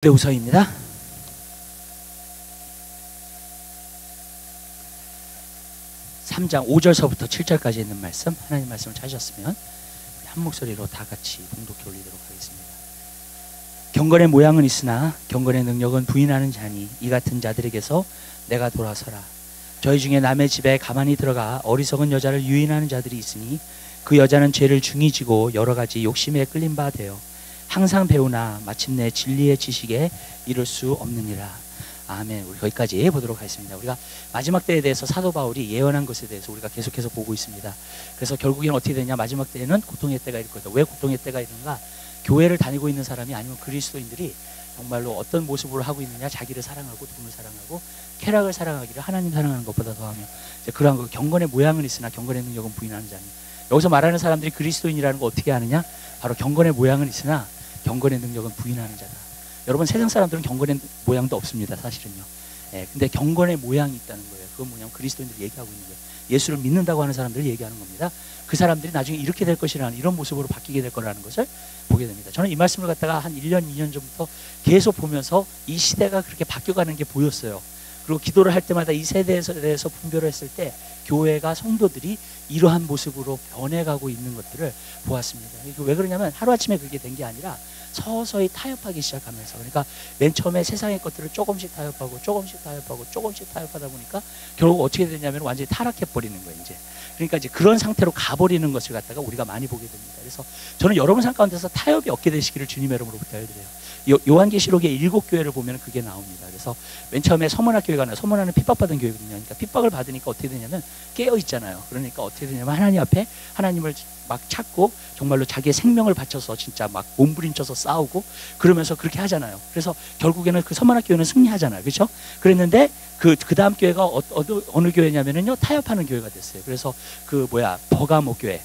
데우서입니다. 3장 5절서부터 7절까지 있는 말씀, 하나님 말씀을 찾으셨으면 우리 한 목소리로 다 같이 봉독해 올리도록 하겠습니다. 경건의 모양은 있으나 경건의 능력은 부인하는 자니 이 같은 자들에게서 내가 돌아서라. 저희 중에 남의 집에 가만히 들어가 어리석은 여자를 유인하는 자들이 있으니 그 여자는 죄를 중히 지고 여러 가지 욕심에 끌린 바 되어 항상 배우나 마침내 진리의 지식에 이를 수 없느니라. 아멘. 우리 거기까지 보도록 하겠습니다. 우리가 마지막 때에 대해서 사도 바울이 예언한 것에 대해서 우리가 계속해서 보고 있습니다. 그래서 결국에는 어떻게 되냐, 마지막 때에는 고통의 때가 이를 거다. 왜 고통의 때가 이른가? 교회를 다니고 있는 사람이 아니면 그리스도인들이 정말로 어떤 모습으로 하고 있느냐, 자기를 사랑하고 돈을 사랑하고 쾌락을 사랑하기를 하나님 사랑하는 것보다 더하며, 이제 그러한 거, 경건의 모양은 있으나 경건의 능력은 부인하는 자니. 여기서 말하는 사람들이 그리스도인이라는 거 어떻게 아느냐? 바로 경건의 모양은 있으나 경건의 능력은 부인하는 자다. 여러분, 세상 사람들은 경건의 모양도 없습니다, 사실은요. 근데 경건의 모양이 있다는 거예요. 그건 뭐냐면 그리스도인들이 얘기하고 있는 거예요. 예수를 믿는다고 하는 사람들을 얘기하는 겁니다. 그 사람들이 나중에 이렇게 될 것이라는, 이런 모습으로 바뀌게 될 거라는 것을 보게 됩니다. 저는 이 말씀을 갖다가 한 1년, 2년 전부터 계속 보면서 이 시대가 그렇게 바뀌어가는 게 보였어요. 그리고 기도를 할 때마다 이 세대에 대해서 분별을 했을 때 교회가, 성도들이 이러한 모습으로 변해가고 있는 것들을 보았습니다. 왜 그러냐면 하루아침에 그게 된 게 아니라 서서히 타협하기 시작하면서, 그러니까 맨 처음에 세상의 것들을 조금씩 타협하고 조금씩 타협하고 조금씩 타협하다 보니까 결국 어떻게 되냐면 완전히 타락해버리는 거예요, 이제. 그러니까 이제 그런 상태로 가버리는 것을 갖다가 우리가 많이 보게 됩니다. 그래서 저는 여러분 삶 가운데서 타협이 없게 되시기를 주님의 이름으로 부탁드려요. 요한계시록의 7교회를 보면 그게 나옵니다. 그래서 맨 처음에 서문화 교회가 나와요. 서문화는 핍박받은 교회거든요. 그러니까 핍박을 받으니까 어떻게 되냐면 깨어 있잖아요. 그러니까 어떻게 되냐면 하나님 앞에 하나님을 막 찾고 정말로 자기의 생명을 바쳐서 진짜 막 몸부림쳐서 싸우고 그러면서 그렇게 하잖아요. 그래서 결국에는 그 서문화 교회는 승리하잖아요. 그렇죠? 그랬는데 그 다음 교회가 어느 교회냐면은요, 타협하는 교회가 됐어요. 그래서 버가모 교회.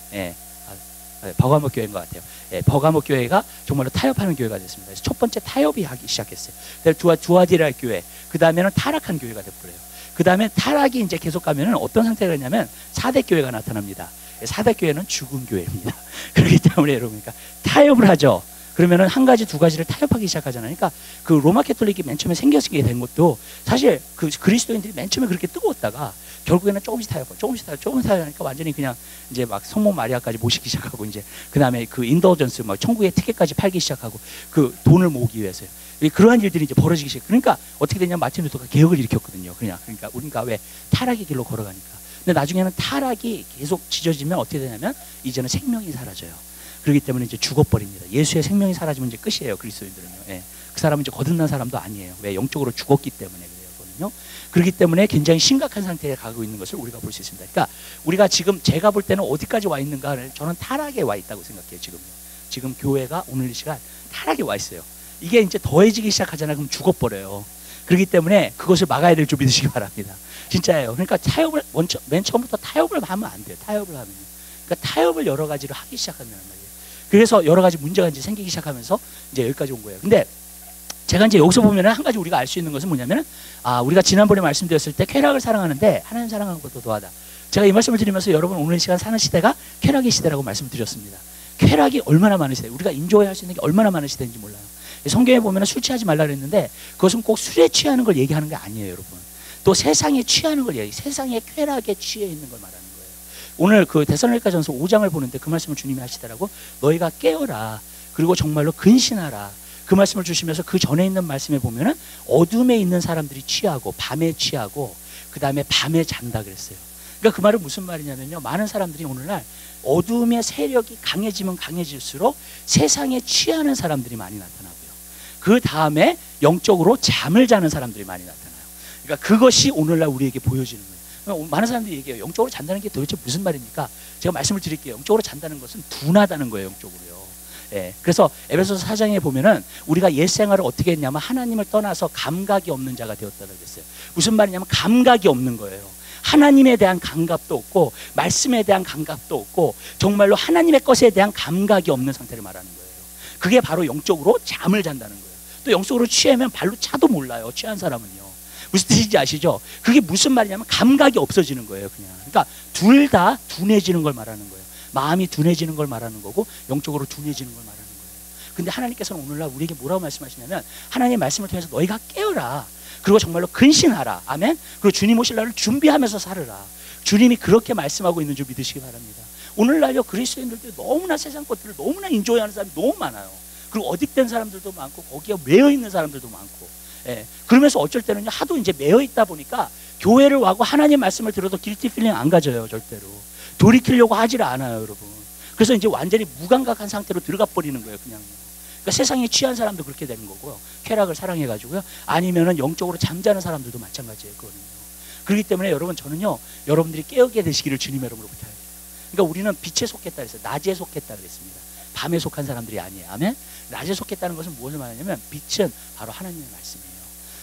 버가모 교회인 것 같아요. 버가모 교회가 정말로 타협하는 교회가 됐습니다. 그래서 첫 번째 타협이 하기 시작했어요. 두아디라 교회, 그 다음에는 타락한 교회가 돼버려요. 그 다음에 타락이 이제 계속 가면은 어떤 상태가 되냐면 4대 교회가 나타납니다. 4대 교회는 죽은 교회입니다. 그렇기 때문에 여러분, 그러니까 타협을 하죠. 그러면은 한 가지, 두 가지를 타협하기 시작하잖아요. 그러니까 그 로마 캐톨릭이 맨 처음에 생겨지게 된 것도 사실 그 그리스도인들이 맨 처음에 그렇게 뜨거웠다가 결국에는 조금씩 타협하고 조금씩 타협하니까 완전히 그냥 이제 막 성모 마리아까지 모시기 시작하고, 이제 그 다음에 그 인더전스, 막 천국의 티켓까지 팔기 시작하고 그 돈을 모으기 위해서요. 그러한 일들이 이제 벌어지기 시작. 그러니까 어떻게 되냐면 마틴 루터가 개혁을 일으켰거든요. 그러니까 우리가 왜 타락의 길로 걸어가니까. 근데 나중에는 타락이 계속 짖어지면 어떻게 되냐면 이제는 생명이 사라져요. 그렇기 때문에 이제 죽어버립니다. 예수의 생명이 사라지면 이제 끝이에요, 그리스도인들은요. 그 사람은 이제 거듭난 사람도 아니에요. 왜? 영적으로 죽었기 때문에 그래요. 그렇기 때문에 굉장히 심각한 상태에 가고 있는 것을 우리가 볼 수 있습니다. 그러니까 우리가 지금 제가 볼 때는 어디까지 와 있는가를, 저는 타락에 와 있다고 생각해요. 지금 교회가 오늘 이 시간 타락에 와 있어요. 이게 이제 더해지기 시작하잖아요. 그럼 죽어버려요. 그렇기 때문에 그것을 막아야 될 줄 믿으시기 바랍니다. 진짜예요. 그러니까 타협을 맨 처음부터 타협을 하면 안 돼요. 타협을 하면요. 그러니까 타협을 여러 가지로 하기 시작하면 말이에요. 그래서 여러 가지 문제가 이제 생기기 시작하면서 이제 여기까지 온 거예요. 근데 제가 이제 여기서 보면은 한 가지 우리가 알 수 있는 것은 뭐냐면은, 우리가 지난번에 말씀드렸을 때 쾌락을 사랑하는데 하나님 사랑하는 것도 더하다. 제가 이 말씀을 드리면서 여러분, 오늘 시간 사는 시대가 쾌락의 시대라고 말씀을 드렸습니다. 쾌락이 얼마나 많은 시대, 우리가 인조해 할 수 있는 게 얼마나 많은 시대인지 몰라요. 성경에 보면 술 취하지 말라 그랬는데 그것은 꼭 술에 취하는 걸 얘기하는 게 아니에요, 여러분. 또 세상에 취하는 걸 세상의 쾌락에 취해 있는 걸 말하는 거예요. 오늘 그 데살로니가전서 5장을 보는데 그 말씀을 주님이 하시더라고. 너희가 깨어라. 그리고 정말로 근신하라. 그 말씀을 주시면서 그 전에 있는 말씀에 보면은 어둠에 있는 사람들이 취하고 밤에 취하고 그 다음에 밤에 잔다 그랬어요. 그러니까 그 말은 무슨 말이냐면요, 많은 사람들이 오늘날 어둠의 세력이 강해지면 강해질수록 세상에 취하는 사람들이 많이 나타나고요. 그 다음에 영적으로 잠을 자는 사람들이 많이 나타나요. 그러니까 그것이 오늘날 우리에게 보여지는 거예요. 많은 사람들이 얘기해요. 영적으로 잔다는 게 도대체 무슨 말입니까? 제가 말씀을 드릴게요. 영적으로 잔다는 것은 둔하다는 거예요, 영적으로요. 그래서 에베소서 4장에 보면은 우리가 옛 생활을 어떻게 했냐면 하나님을 떠나서 감각이 없는 자가 되었다고 했어요. 무슨 말이냐면 감각이 없는 거예요. 하나님에 대한 감각도 없고 말씀에 대한 감각도 없고 정말로 하나님의 것에 대한 감각이 없는 상태를 말하는 거예요. 그게 바로 영적으로 잠을 잔다는 거예요. 또 영적으로 취하면 발로 차도 몰라요, 취한 사람은요. 무슨 뜻인지 아시죠? 그게 무슨 말이냐면 감각이 없어지는 거예요, 그냥. 그러니까 둘 다 둔해지는 걸 말하는 거예요. 마음이 둔해지는 걸 말하는 거고 영적으로 둔해지는 걸 말하는 거예요. 근데 하나님께서는 오늘날 우리에게 뭐라고 말씀하시냐면 하나님의 말씀을 통해서 너희가 깨어라. 그리고 정말로 근신하라. 아멘. 그리고 주님 오실 날을 준비하면서 살으라. 주님이 그렇게 말씀하고 있는 줄 믿으시기 바랍니다. 오늘날요 그리스도인들도 너무나 세상 것들을 너무나 인조해하는 사람이 너무 많아요. 그리고 어딕된 사람들도 많고 거기에 매여 있는 사람들도 많고, 예. 그러면서 어쩔 때는요 하도 이제 매여 있다 보니까 교회를 와고 하나님 말씀을 들어도 길티 필링 안 가져요. 절대로 돌이키려고 하질 않아요, 여러분. 그래서 이제 완전히 무감각한 상태로 들어가 버리는 거예요, 그냥. 그러니까 세상에 취한 사람도 그렇게 되는 거고요. 쾌락을 사랑해가지고요. 아니면은 영적으로 잠자는 사람들도 마찬가지예요, 그거는요. 그렇기 때문에 여러분 저는요 여러분들이 깨어게 되시기를 주님의 이름으로 부탁해요. 그러니까 우리는 빛에 속했다 그랬어요. 낮에 속했다 그랬습니다. 밤에 속한 사람들이 아니에요. 아멘. 낮에 속했다는 것은 무엇을 말하냐면 빛은 바로 하나님의 말씀이에요.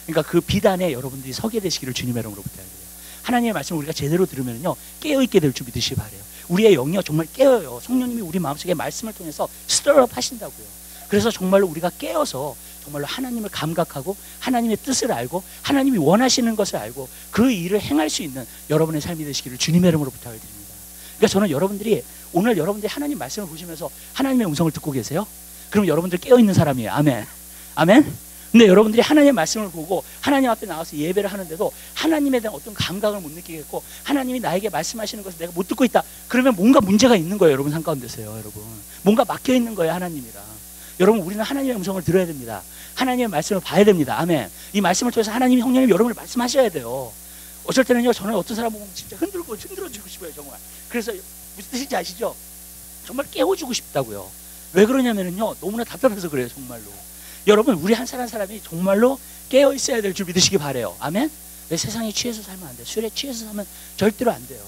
그러니까 그 빛 안에 여러분들이 서게 되시기를 주님의 이름으로 부탁해요. 하나님의 말씀을 우리가 제대로 들으면요 깨어있게 될 줄 믿으시기 바래요. 우리의 영이요 정말 깨어요. 성령님이 우리 마음속에 말씀을 통해서 스tir업 하신다고요. 그래서 정말로 우리가 깨어서 정말로 하나님을 감각하고 하나님의 뜻을 알고 하나님이 원하시는 것을 알고 그 일을 행할 수 있는 여러분의 삶이 되시기를 주님의 이름으로 부탁을 드립니다. 그러니까 저는 여러분들이 오늘 여러분들이 하나님 말씀을 보시면서 하나님의 음성을 듣고 계세요? 그럼 여러분들 깨어있는 사람이에요. 아멘. 아멘. 근데 여러분들이 하나님의 말씀을 보고 하나님 앞에 나와서 예배를 하는데도 하나님에 대한 어떤 감각을 못 느끼겠고 하나님이 나에게 말씀하시는 것을 내가 못 듣고 있다. 그러면 뭔가 문제가 있는 거예요. 여러분 삶 가운데서요. 여러분 뭔가 막혀 있는 거예요. 하나님이랑. 여러분 우리는 하나님의 음성을 들어야 됩니다. 하나님의 말씀을 봐야 됩니다. 아멘. 이 말씀을 통해서 하나님이 성령님 여러분을 말씀하셔야 돼요. 어쩔 때는요 저는 어떤 사람 보면 진짜 흔들어주고 싶어요. 정말. 그래서 무슨 뜻인지 아시죠? 정말 깨워주고 싶다고요. 왜 그러냐면요 너무나 답답해서 그래요. 정말로. 여러분 우리 한 사람 사람이 정말로 깨어 있어야 될 줄 믿으시기 바래요. 아멘. 왜 세상에 취해서 살면 안 돼요. 술에 취해서 살면 절대로 안 돼요.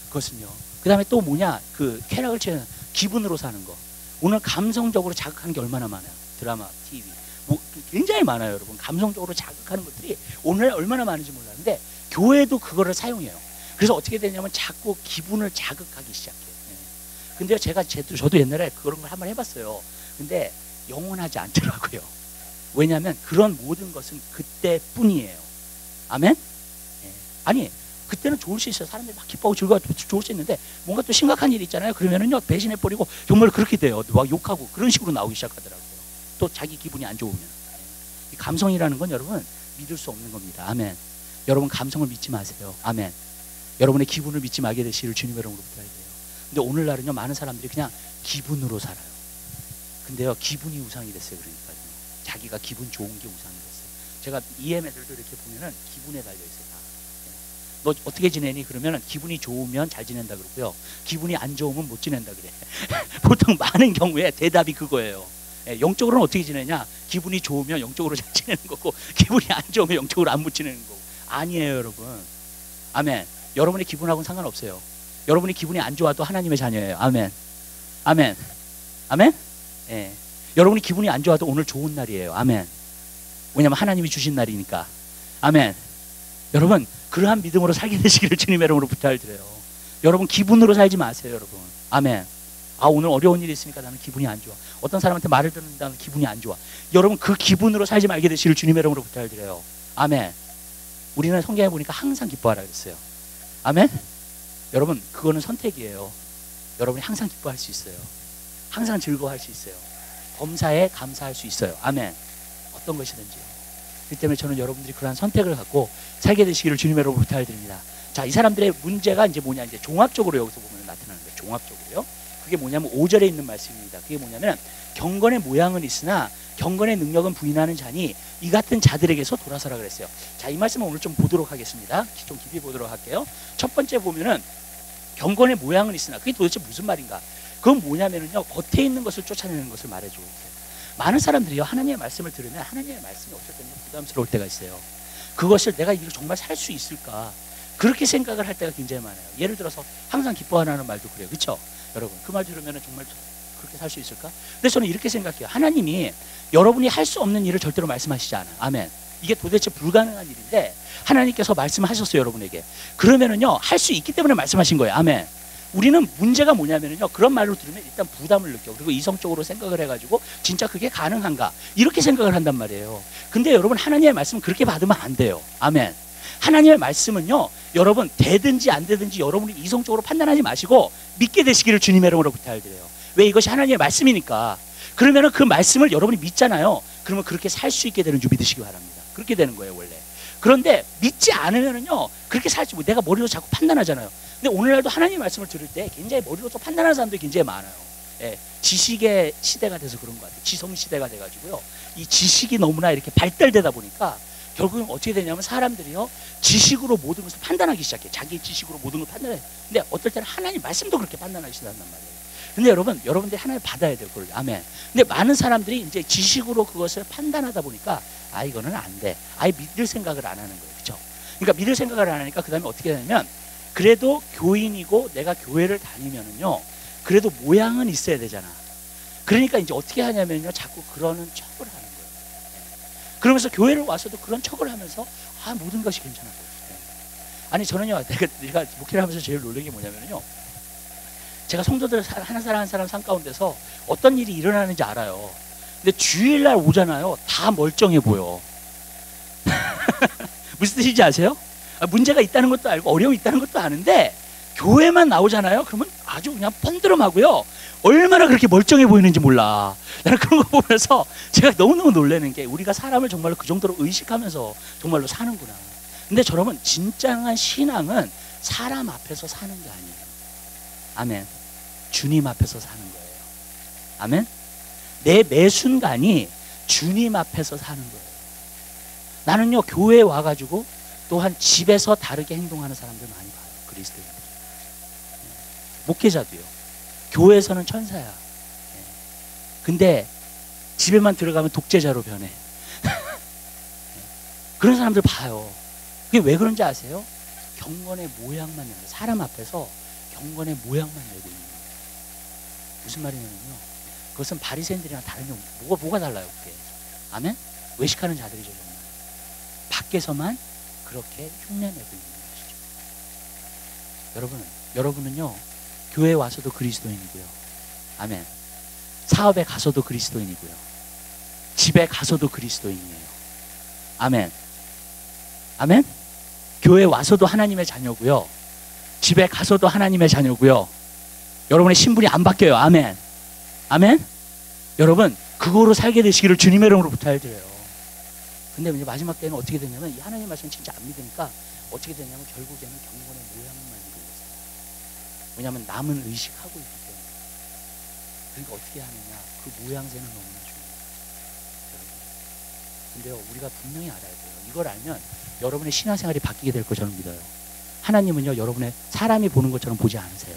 그것은요. 그 다음에 또 뭐냐, 그 쾌락을 취하는 기분으로 사는 거. 오늘 감성적으로 자극하는 게 얼마나 많아요. 드라마, TV 뭐 굉장히 많아요. 여러분 감성적으로 자극하는 것들이 오늘 얼마나 많은지 몰랐는데 교회도 그거를 사용해요. 그래서 어떻게 되냐면 자꾸 기분을 자극하기 시작해요. 근데 저도 옛날에 그런 걸 한번 해봤어요. 근데 영원하지 않더라고요. 왜냐하면 그런 모든 것은 그때뿐이에요. 아멘? 예. 아니 그때는 좋을 수 있어요. 사람들이 막 기뻐하고 즐거워하고 좋을 수 있는데 뭔가 또 심각한 일이 있잖아요. 그러면은요 배신해버리고 정말 그렇게 돼요. 막 욕하고 그런 식으로 나오기 시작하더라고요. 또 자기 기분이 안 좋으면. 예. 이 감성이라는 건 여러분 믿을 수 없는 겁니다. 아멘. 여러분 감성을 믿지 마세요. 아멘. 여러분의 기분을 믿지 말게 되시기를 주님의 이름으로 부탁해요. 근데 오늘날은요 많은 사람들이 그냥 기분으로 살아요. 근데요 기분이 우상이 됐어요. 그러니까요. 자기가 기분 좋은 게 우상이 됐어요. 제가 EM 애들도 이렇게 보면은 기분에 달려 있어요. 다. 너 어떻게 지내니? 그러면은 기분이 좋으면 잘 지낸다 그러고요. 기분이 안 좋으면 못 지낸다 그래. 보통 많은 경우에 대답이 그거예요. 예, 영적으로는 어떻게 지내냐? 기분이 좋으면 영적으로 잘 지내는 거고 기분이 안 좋으면 영적으로 안 못 지내는 거고. 아니에요, 여러분. 아멘. 여러분의 기분하고는 상관없어요. 여러분이 기분이 안 좋아도 하나님의 자녀예요. 아멘. 아멘. 아멘. 예. 여러분이 기분이 안 좋아도 오늘 좋은 날이에요. 아멘. 왜냐하면 하나님이 주신 날이니까. 아멘. 여러분 그러한 믿음으로 살게 되시기를 주님의 이름으로 부탁을 드려요. 여러분 기분으로 살지 마세요. 여러분. 아멘. 아 오늘 어려운 일이 있으니까 나는 기분이 안 좋아. 어떤 사람한테 말을 듣는데 나는 기분이 안 좋아. 여러분 그 기분으로 살지 말게 되시기를 주님의 이름으로 부탁을 드려요. 아멘. 우리는 성경에 보니까 항상 기뻐하라 그랬어요. 아멘. 여러분 그거는 선택이에요. 여러분이 항상 기뻐할 수 있어요. 항상 즐거워할 수 있어요. 범사에 감사할 수 있어요. 아멘. 어떤 것이든지요. 그렇기 때문에 저는 여러분들이 그러한 선택을 갖고 살게 되시기를 주님의 이름으로 부탁을 드립니다. 자, 이 사람들의 문제가 이제 뭐냐, 이제 종합적으로 여기서 보면 나타나는 거예요. 종합적으로요. 그게 뭐냐면 5절에 있는 말씀입니다. 그게 뭐냐면 경건의 모양은 있으나 경건의 능력은 부인하는 자니 이 같은 자들에게서 돌아서라 그랬어요. 자, 이 말씀을 오늘 좀 보도록 하겠습니다. 좀 깊이 보도록 할게요. 첫 번째 보면은 경건의 모양은 있으나 그게 도대체 무슨 말인가? 그건 뭐냐면은요 겉에 있는 것을 쫓아내는 것을 말해주고 있어요. 많은 사람들이요 하나님의 말씀을 들으면 하나님의 말씀이 어쩔 때는 부담스러울 때가 있어요. 그것을 내가 이걸 정말 살 수 있을까 그렇게 생각을 할 때가 굉장히 많아요. 예를 들어서 항상 기뻐하라는 말도 그래요. 그렇죠? 여러분 그 말 들으면 정말 그렇게 살 수 있을까? 근데 저는 이렇게 생각해요. 하나님이 여러분이 할 수 없는 일을 절대로 말씀하시지 않아요. 아멘. 이게 도대체 불가능한 일인데 하나님께서 말씀하셨어요. 여러분에게. 그러면은요 할 수 있기 때문에 말씀하신 거예요. 아멘. 우리는 문제가 뭐냐면요 그런 말로 들으면 일단 부담을 느껴. 그리고 이성적으로 생각을 해가지고 진짜 그게 가능한가 이렇게 생각을 한단 말이에요. 근데 여러분 하나님의 말씀은 그렇게 받으면 안 돼요. 아멘. 하나님의 말씀은요 여러분 되든지 안 되든지 여러분이 이성적으로 판단하지 마시고 믿게 되시기를 주님의 이름으로 부탁을 드려요. 왜? 이것이 하나님의 말씀이니까. 그러면은 그 말씀을 여러분이 믿잖아요. 그러면 그렇게 살 수 있게 되는 줄 믿으시기 바랍니다. 그렇게 되는 거예요, 원래. 그런데 믿지 않으면은요, 그렇게 살지 못. 내가 머리로 자꾸 판단하잖아요. 근데 오늘날도 하나님의 말씀을 들을 때 굉장히 머리로서 판단하는 사람들이 굉장히 많아요. 예, 지식의 시대가 돼서 그런 것 같아요. 지성 시대가 돼가지고요. 이 지식이 너무나 이렇게 발달되다 보니까 결국은 어떻게 되냐면 사람들이요, 지식으로 모든 것을 판단하기 시작해. 자기 지식으로 모든 걸 판단해. 근데 어떨 때는 하나님 말씀도 그렇게 판단하기 시작한단 말이에요. 근데 여러분들이 하나님 받아야 돼요, 그걸. 아멘. 근데 많은 사람들이 이제 지식으로 그것을 판단하다 보니까 이거는 안 돼. 아예 믿을 생각을 안 하는 거예요, 그렇죠? 그러니까 믿을 생각을 안 하니까 그 다음에 어떻게 되냐면, 그래도 교인이고 내가 교회를 다니면은요, 그래도 모양은 있어야 되잖아. 그러니까 이제 어떻게 하냐면요, 자꾸 그러는 척을 하는 거예요. 그러면서 교회를 와서도 그런 척을 하면서 모든 것이 괜찮아 보여요. 아니 저는요, 내가 목회를 하면서 제일 놀란 게 뭐냐면요, 제가 성도들 한 사람 한 사람 산 가운데서 어떤 일이 일어나는지 알아요. 근데 주일날 오잖아요, 다 멀쩡해 보여. 무슨 뜻인지 아세요? 문제가 있다는 것도 알고 어려움이 있다는 것도 아는데 교회만 나오잖아요. 그러면 아주 그냥 펀드름하고요, 얼마나 그렇게 멀쩡해 보이는지 몰라. 나는 그런 거 보면서 제가 너무너무 놀라는 게, 우리가 사람을 정말로 그 정도로 의식하면서 정말로 사는구나. 근데 여러분, 진정한 신앙은 사람 앞에서 사는 게 아니에요. 아멘. 주님 앞에서 사는 거예요. 아멘. 매 순간이 주님 앞에서 사는 거예요. 나는요, 교회에 와가지고 또한 집에서 다르게 행동하는 사람들 많이 봐요. 그리스도인들. 목회자도요. 교회에서는 천사야. 근데 집에만 들어가면 독재자로 변해. 그런 사람들 봐요. 그게 왜 그런지 아세요? 경건의 모양만 내는 거예요. 사람 앞에서 경건의 모양만 내고 있는 거예요. 무슨 말이냐면요, 그것은 바리새인들이랑 다른 게 뭐가 달라요, 그게. 아멘? 외식하는 자들이죠, 정말. 밖에서만 그렇게 흉내내고 있는 것이죠. 여러분은요, 교회에 와서도 그리스도인이고요. 아멘. 사업에 가서도 그리스도인이고요. 집에 가서도 그리스도인이에요. 아멘. 아멘. 교회에 와서도 하나님의 자녀고요. 집에 가서도 하나님의 자녀고요. 여러분의 신분이 안 바뀌어요. 아멘. 아멘. 여러분, 그거로 살게 되시기를 주님의 이름으로 부탁드려요. 근데 이제 마지막 때는 어떻게 되냐면, 이 하나님 말씀 진짜 안 믿으니까 어떻게 되냐면 결국에는 경건의 모양만 이루고 있어요. 왜냐하면 남은 의식하고 있기 때문에. 그러니까 어떻게 하느냐, 그 모양새는 너무나 중요해요. 근데요, 우리가 분명히 알아야 돼요. 이걸 알면 여러분의 신앙생활이 바뀌게 될 거 저는 믿어요. 하나님은요, 여러분의 사람이 보는 것처럼 보지 않으세요.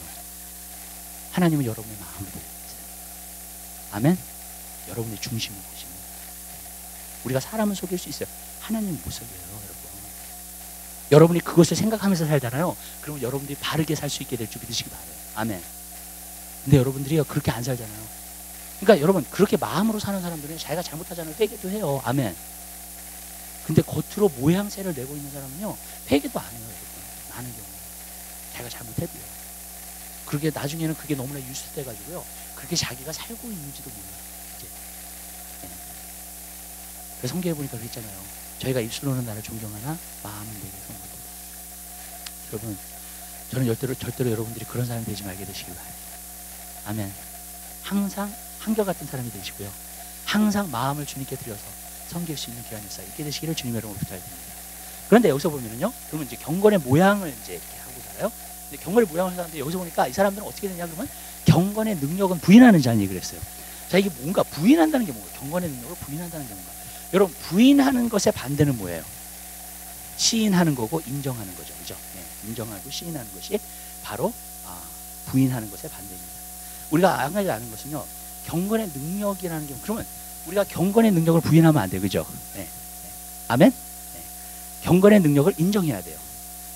하나님은 여러분의 마음을 보고 계세요. 아멘. 여러분의 중심을 보십니다. 우리가 사람은 속일 수 있어요. 하나님은 못 속여요, 여러분. 여러분이 그것을 생각하면서 살잖아요. 그러면 여러분들이 바르게 살 수 있게 될 줄 믿으시기 바라요. 아멘. 근데 여러분들이요, 그렇게 안 살잖아요. 그러니까 여러분, 그렇게 마음으로 사는 사람들은 자기가 잘못하잖아요, 회개도 해요. 아멘. 근데 겉으로 모양새를 내고 있는 사람은요, 회개도 안 해요, 여러분. 많은 경우 자기가 잘못해도요. 그게 나중에는 그게 너무나 유습돼가지고요, 그렇게 자기가 살고 있는지도 몰라요. 이제. 네. 그래서 성경에 보니까 그랬잖아요. 저희가 입술로는 나를 존경하나 마음은 내게 성공하다. 여러분, 저는 절대로 여러분들이 그런 사람이 되지 말게 되시길 바라요. 아멘. 항상 한결같은 사람이 되시고요, 항상 마음을 주님께 드려서 섬길 수 있는 기간이 있게 되시기를 주님의 이름으로 부탁드립니다. 그런데 여기서 보면은요, 그러면 이제 경건의 모양을 이제 이렇게 하고 살아요. 근데 경건의 모양을 하는데 여기서 보니까 이 사람들은 어떻게 되냐 그러면, 경건의 능력은 부인하는 자는 얘기를 했어요. 자, 이게 뭔가 부인한다는 게 뭔가, 경건의 능력을 부인한다는 게 뭔가. 여러분, 부인하는 것의 반대는 뭐예요? 시인하는 거고 인정하는 거죠, 그죠? 네, 인정하고 시인하는 것이 바로 부인하는 것의 반대입니다. 우리가 한 가지 아는 것은요, 경건의 능력이라는 게, 그러면 우리가 경건의 능력을 부인하면 안 돼요, 그죠? 네. 네. 아멘? 네. 경건의 능력을 인정해야 돼요.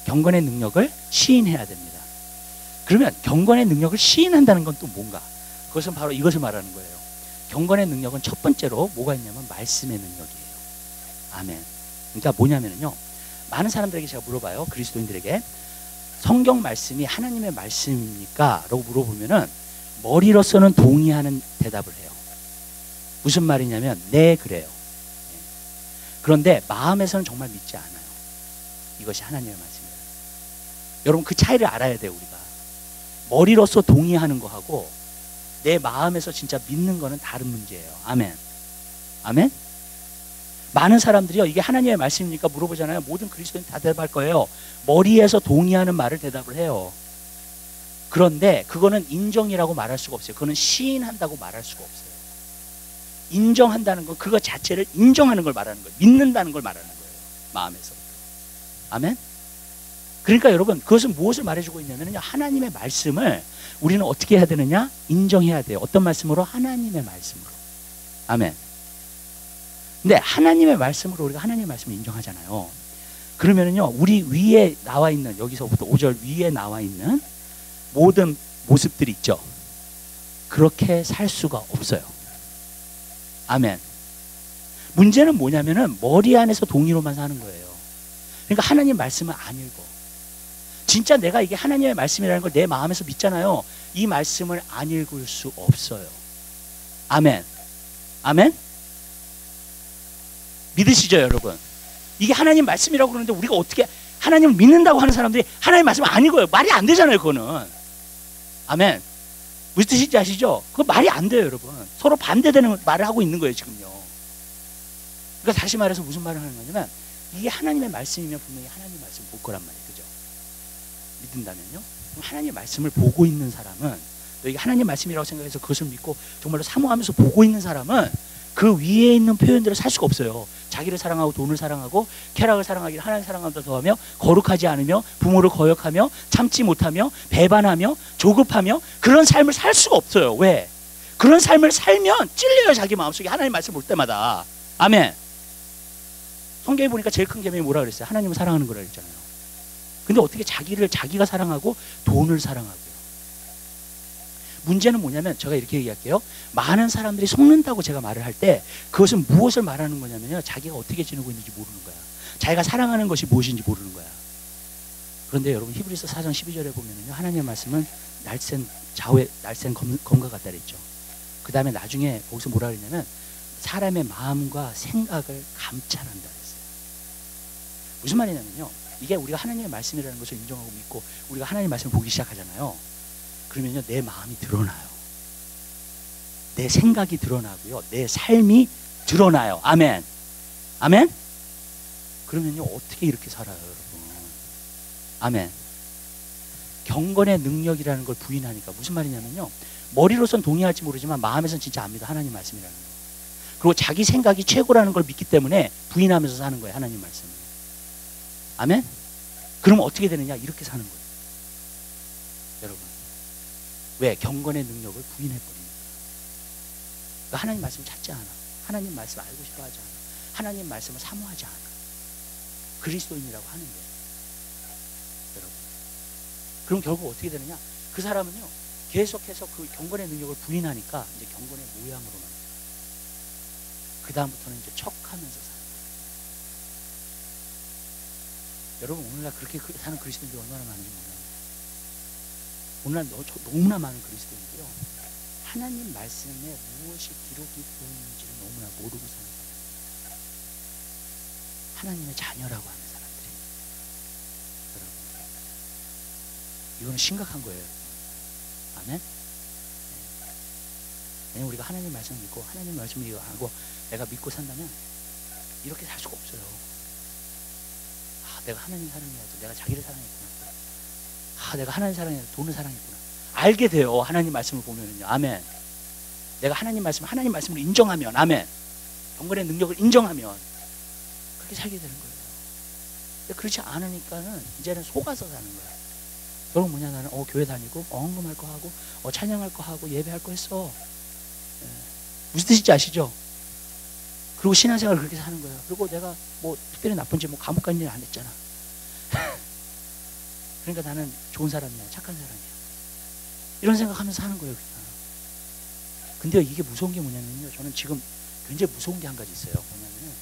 경건의 능력을 시인해야 됩니다. 그러면 경건의 능력을 시인한다는 건 또 뭔가? 그것은 바로 이것을 말하는 거예요. 경건의 능력은 첫 번째로 뭐가 있냐면 말씀의 능력이에요. 아멘. 그러니까 뭐냐면요, 많은 사람들에게 제가 물어봐요. 그리스도인들에게 성경 말씀이 하나님의 말씀입니까? 라고 물어보면은 머리로서는 동의하는 대답을 해요. 무슨 말이냐면 네, 그래요. 네. 그런데 마음에서는 정말 믿지 않아요. 이것이 하나님의 말씀이에요. 여러분, 그 차이를 알아야 돼요. 우리가 머리로서 동의하는 거하고 내 마음에서 진짜 믿는 거는 다른 문제예요. 아멘. 아멘. 많은 사람들이요, 이게 하나님의 말씀입니까 물어보잖아요. 모든 그리스도인 다 대답할 거예요. 머리에서 동의하는 말을 대답을 해요. 그런데 그거는 인정이라고 말할 수가 없어요. 그거는 시인한다고 말할 수가 없어요. 인정한다는 건 그거 자체를 인정하는 걸 말하는 거예요. 믿는다는 걸 말하는 거예요. 마음에서. 아멘. 그러니까 여러분, 그것은 무엇을 말해주고 있냐면요, 하나님의 말씀을 우리는 어떻게 해야 되느냐? 인정해야 돼요. 어떤 말씀으로? 하나님의 말씀으로. 아멘. 근데 하나님의 말씀으로 우리가 하나님의 말씀을 인정하잖아요. 그러면은요, 우리 위에 나와 있는, 여기서부터 5절 위에 나와 있는 모든 모습들이 있죠. 그렇게 살 수가 없어요. 아멘. 문제는 뭐냐면은 머리 안에서 동의로만 사는 거예요. 그러니까 하나님 말씀을 안 읽어. 진짜 내가 이게 하나님의 말씀이라는 걸 내 마음에서 믿잖아요. 이 말씀을 안 읽을 수 없어요. 아멘. 아멘. 믿으시죠, 여러분? 이게 하나님 말씀이라고 그러는데 우리가 어떻게 하나님을 믿는다고 하는 사람들이 하나님 말씀을 안 읽어요. 말이 안 되잖아요, 그거는. 아멘. 무슨 뜻인지 아시죠? 그거 말이 안 돼요, 여러분. 서로 반대되는 말을 하고 있는 거예요, 지금요. 그러니까 다시 말해서 무슨 말을 하는 거냐면, 이게 하나님의 말씀이면 분명히 하나님의 말씀을 볼 거란 말이에요. 그죠? 믿는다면요. 그럼 하나님의 말씀을 보고 있는 사람은, 또 이게 하나님의 말씀이라고 생각해서 그것을 믿고 정말로 사모하면서 보고 있는 사람은 그 위에 있는 표현들을 살 수가 없어요. 자기를 사랑하고 돈을 사랑하고 쾌락을 사랑하기를 하나님 사랑한다 더하며 거룩하지 않으며 부모를 거역하며 참지 못하며 배반하며 조급하며 그런 삶을 살 수가 없어요. 왜? 그런 삶을 살면 찔려요. 자기 마음속에 하나님 말씀 볼 때마다. 아멘. 성경에 보니까 제일 큰 계명이 뭐라 그랬어요? 하나님을 사랑하는 거라 그랬잖아요. 근데 어떻게 자기가 사랑하고 돈을 사랑하고요. 문제는 뭐냐면 제가 이렇게 얘기할게요. 많은 사람들이 속는다고 제가 말을 할 때 그것은 무엇을 말하는 거냐면요, 자기가 어떻게 지내고 있는지 모르는 거야. 자기가 사랑하는 것이 무엇인지 모르는 거야. 그런데 여러분, 히브리서 4장 12절에 보면은요, 하나님의 말씀은 날쌘 검과 같다 그랬죠. 그 다음에 나중에 거기서 뭐라 그랬냐면 사람의 마음과 생각을 감찰한다 그랬어요. 무슨 말이냐면요, 이게 우리가 하나님의 말씀이라는 것을 인정하고 믿고 우리가 하나님의 말씀을 보기 시작하잖아요. 그러면요, 내 마음이 드러나요. 내 생각이 드러나고요, 내 삶이 드러나요. 아멘. 아멘. 그러면요, 어떻게 이렇게 살아요, 여러분? 아멘. 경건의 능력이라는 걸 부인하니까 무슨 말이냐면요, 머리로선 동의할지 모르지만 마음에선 진짜 압니다. 하나님 말씀이라는 거. 그리고 자기 생각이 최고라는 걸 믿기 때문에 부인하면서 사는 거예요, 하나님 말씀을. 아멘. 그러면 어떻게 되느냐? 이렇게 사는 거예요, 여러분. 왜? 경건의 능력을 부인해버립니다. 그러니까 하나님 말씀 찾지 않아. 하나님 말씀 알고 싶어 하지 않아. 하나님 말씀을 사모하지 않아. 그리스도인이라고 하는데, 여러분. 그럼 결국 어떻게 되느냐? 그 사람은요, 계속해서 그 경건의 능력을 부인하니까 이제 경건의 모양으로만 돼요. 그 다음부터는 이제 척하면서 사는 거예요. 여러분, 오늘날 그렇게 사는 그리스도인들이 얼마나 많은지 몰라요. 오늘날 너무나 많은 그리스도인들이요, 하나님 말씀에 무엇이 기록이 되어 있는지를 너무나 모르고 사는 사람들, 하나님의 자녀라고 하는 사람들이, 여러분, 이거는 심각한 거예요. 아멘. 왜냐면 우리가 하나님 말씀을 믿고 하나님 말씀을 이해하고 내가 믿고 산다면 이렇게 살 수가 없어요. 내가 하나님 사랑해야지. 내가 자기를 사랑했구나. 내가 하나님 사랑해야지. 돈을 사랑했구나. 알게 돼요. 하나님 말씀을 보면은요. 아멘. 내가 하나님 말씀을 인정하면, 아멘. 경건의 능력을 인정하면 그렇게 살게 되는 거예요. 근데 그렇지 않으니까는 이제는 속아서 사는 거야. 결국 뭐냐, 나는 교회 다니고 헌금할 거 하고 찬양할 거 하고 예배할 거 했어. 무슨 뜻인지 아시죠? 그리고 신앙생활을 그렇게 사는 거예요. 그리고 내가 뭐 특별히 나쁜 짓, 뭐 감옥 간 일 안 했잖아. 그러니까 나는 좋은 사람이야, 착한 사람이야. 이런 생각하면서 사는 거예요, 그냥. 근데 이게 무서운 게 뭐냐면요, 저는 지금 굉장히 무서운 게 한 가지 있어요. 뭐냐면은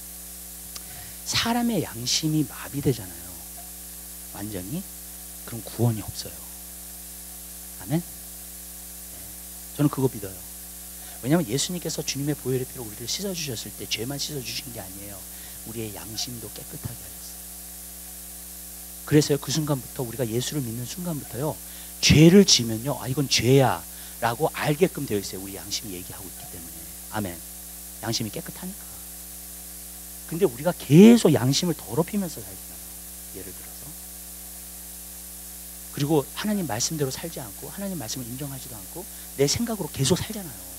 사람의 양심이 마비되잖아요, 완전히. 그럼 구원이 없어요. 아멘? 네. 저는 그거 믿어요. 왜냐하면 예수님께서 주님의 보혈의 피로 우리를 씻어주셨을 때 죄만 씻어주신 게 아니에요. 우리의 양심도 깨끗하게 하셨어요. 그래서요, 그 순간부터, 우리가 예수를 믿는 순간부터요, 죄를 지면요, 이건 죄야 라고 알게끔 되어 있어요. 우리 양심이 얘기하고 있기 때문에. 아멘. 양심이 깨끗하니까. 근데 우리가 계속 양심을 더럽히면서 살잖아요. 예를 들어서. 그리고 하나님 말씀대로 살지 않고 하나님 말씀을 인정하지도 않고 내 생각으로 계속 살잖아요.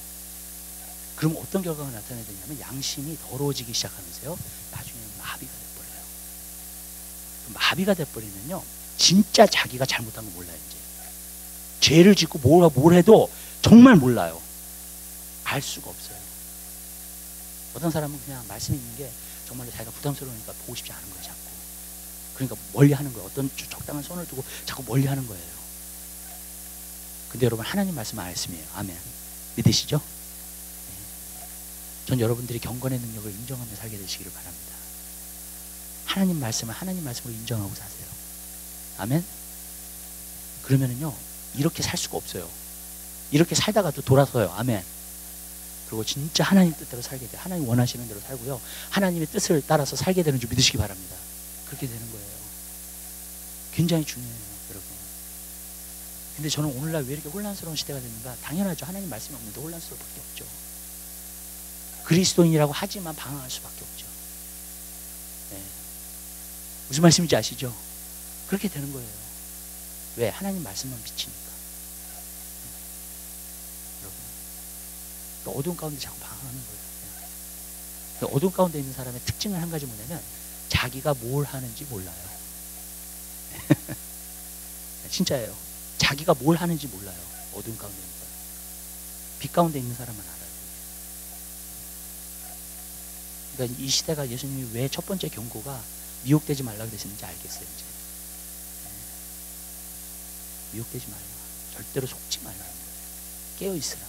그럼 어떤 결과가 나타나야 되냐면 양심이 더러워지기 시작하면서요. 나중에는 마비가 돼버려요. 마비가 돼버리면요. 진짜 자기가 잘못한 거 몰라요. 이제. 죄를 짓고 뭘 해도 정말 몰라요. 알 수가 없어요. 어떤 사람은 그냥 말씀이 있는 게 정말로 자기가 부담스러우니까 보고 싶지 않은 거예요. 자꾸. 그러니까 멀리 하는 거예요. 어떤 적당한 손을 두고 자꾸 멀리 하는 거예요. 근데 여러분 하나님 말씀 말씀이에요. 아멘. 믿으시죠? 네. 전 여러분들이 경건의 능력을 인정하며 살게 되시기를 바랍니다. 하나님 말씀을 하나님 말씀으로 인정하고 사세요. 아멘. 그러면은요 이렇게 살 수가 없어요. 이렇게 살다가도 돌아서요. 아멘. 그리고 진짜 하나님 뜻대로 살게 돼요. 하나님 원하시는 대로 살고요. 하나님의 뜻을 따라서 살게 되는 줄 믿으시기 바랍니다. 그렇게 되는 거예요. 굉장히 중요해요, 여러분. 근데 저는 오늘날 왜 이렇게 혼란스러운 시대가 됐는가? 당연하죠. 하나님 말씀이 없는데 혼란스러울 밖에 없죠. 그리스도인이라고 하지만 방황할 수밖에 없죠. 네. 무슨 말씀인지 아시죠? 그렇게 되는 거예요. 왜? 하나님 말씀만 비치니까. 여러분, 어두운 가운데 자꾸 방황하는 거예요. 어두운 가운데 있는 사람의 특징은 한 가지 뭐냐면 자기가 뭘 하는지 몰라요. 진짜예요. 자기가 뭘 하는지 몰라요. 어두운 가운데 있는 사람. 빛 가운데 있는 사람은 알아요. 그러니까 이 시대가 예수님이 왜 첫 번째 경고가 미혹되지 말라 그랬는지 알겠어요. 이제. 미혹되지 말라. 절대로 속지 말라는 거예요. 깨어있으라.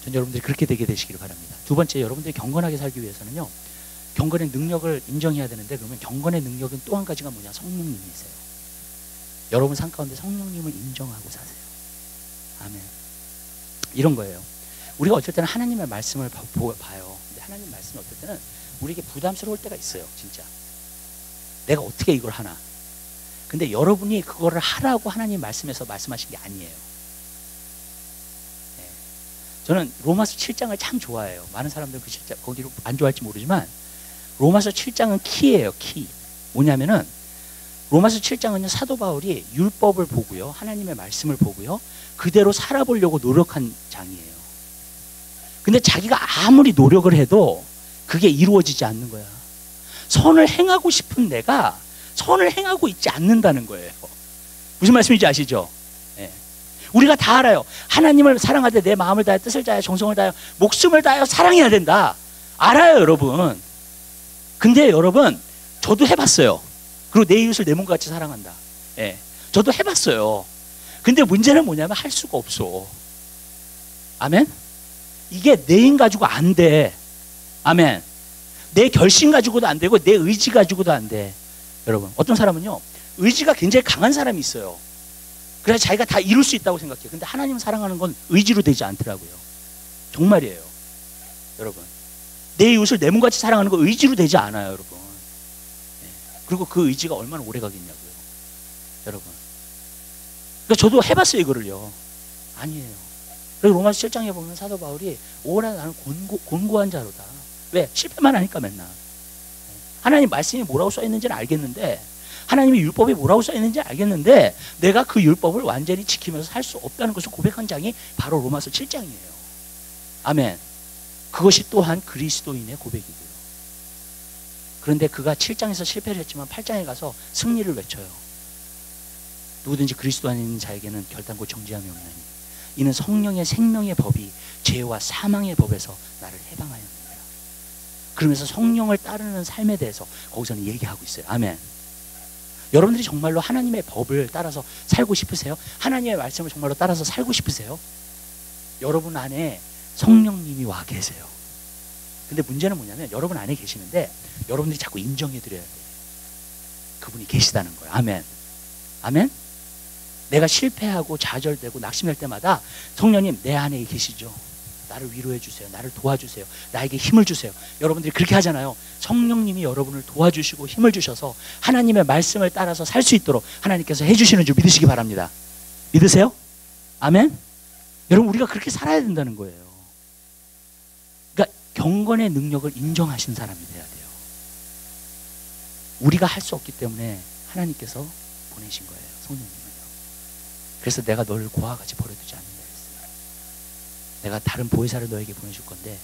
전 여러분들이 그렇게 되게 되시기를 바랍니다. 두 번째, 여러분들이 경건하게 살기 위해서는요, 경건의 능력을 인정해야 되는데, 그러면 경건의 능력은 또 한 가지가 뭐냐? 성령님이세요. 여러분 삶 가운데 성령님을 인정하고 사세요. 아멘. 이런 거예요. 우리가 어쩔 때는 하나님의 말씀을 봐요. 근데 하나님 말씀이 어떨 때는 우리에게 부담스러울 때가 있어요. 진짜. 내가 어떻게 이걸 하나? 근데 여러분이 그거를 하라고 하나님 말씀에서 말씀하신 게 아니에요. 네. 저는 로마서 7장을 참 좋아해요. 많은 사람들은 그 7장, 거기를 안 좋아할지 모르지만 로마서 7장은 키예요. 키. 뭐냐면은 로마서 7장은요, 사도 바울이 율법을 보고요, 하나님의 말씀을 보고요, 그대로 살아보려고 노력한 장이에요. 근데 자기가 아무리 노력을 해도 그게 이루어지지 않는 거야. 선을 행하고 싶은 내가 선을 행하고 있지 않는다는 거예요. 무슨 말씀인지 아시죠? 네. 우리가 다 알아요. 하나님을 사랑할 때 내 마음을 다해, 뜻을 다해, 정성을 다해, 목숨을 다해 사랑해야 된다. 알아요, 여러분. 근데 여러분, 저도 해봤어요. 그리고 내 이웃을 내 몸같이 사랑한다. 예. 저도 해봤어요. 근데 문제는 뭐냐면 할 수가 없어. 아멘? 이게 내 힘 가지고 안 돼. 아멘. 내 결심 가지고도 안 되고 내 의지 가지고도 안 돼. 여러분, 어떤 사람은요, 의지가 굉장히 강한 사람이 있어요. 그래서 자기가 다 이룰 수 있다고 생각해요. 근데 하나님 사랑하는 건 의지로 되지 않더라고요. 정말이에요. 여러분, 내 이웃을 내 몸같이 사랑하는 건 의지로 되지 않아요, 여러분. 네. 그리고 그 의지가 얼마나 오래 가겠냐고요, 여러분. 그러니까 저도 해봤어요, 이거를요. 아니에요. 그리고 로마서 7장에 보면 사도 바울이 오라 나는 곤고한 자로다. 왜? 실패만 하니까 맨날. 하나님 말씀이 뭐라고 써있는지는 알겠는데, 하나님의 율법이 뭐라고 써있는지 알겠는데, 내가 그 율법을 완전히 지키면서 살 수 없다는 것을 고백한 장이 바로 로마서 7장이에요. 아멘. 그것이 또한 그리스도인의 고백이고요. 그런데 그가 7장에서 실패를 했지만 8장에 가서 승리를 외쳐요. 누구든지 그리스도 안에 있는 자에게는 결단코 정죄함이 없나니 이는 성령의 생명의 법이 죄와 사망의 법에서 나를 해방하였느니라. 그러면서 성령을 따르는 삶에 대해서 거기서는 얘기하고 있어요. 아멘. 여러분들이 정말로 하나님의 법을 따라서 살고 싶으세요? 하나님의 말씀을 정말로 따라서 살고 싶으세요? 여러분 안에 성령님이 와 계세요. 근데 문제는 뭐냐면 여러분 안에 계시는데 여러분들이 자꾸 인정해 드려야 돼요. 그분이 계시다는 거예요. 아멘. 아멘. 내가 실패하고 좌절되고 낙심할 때마다 성령님 내 안에 계시죠? 나를 위로해 주세요. 나를 도와주세요. 나에게 힘을 주세요. 여러분들이 그렇게 하잖아요. 성령님이 여러분을 도와주시고 힘을 주셔서 하나님의 말씀을 따라서 살 수 있도록 하나님께서 해주시는 줄 믿으시기 바랍니다. 믿으세요? 아멘? 여러분, 우리가 그렇게 살아야 된다는 거예요. 그러니까 경건의 능력을 인정하신 사람이 돼야 돼요. 우리가 할 수 없기 때문에 하나님께서 보내신 거예요. 성령님은요. 그래서 내가 너를 고아와 같이 버려두지 않는다 했어요. 내가 다른 보혜사를 너에게 보내줄 건데,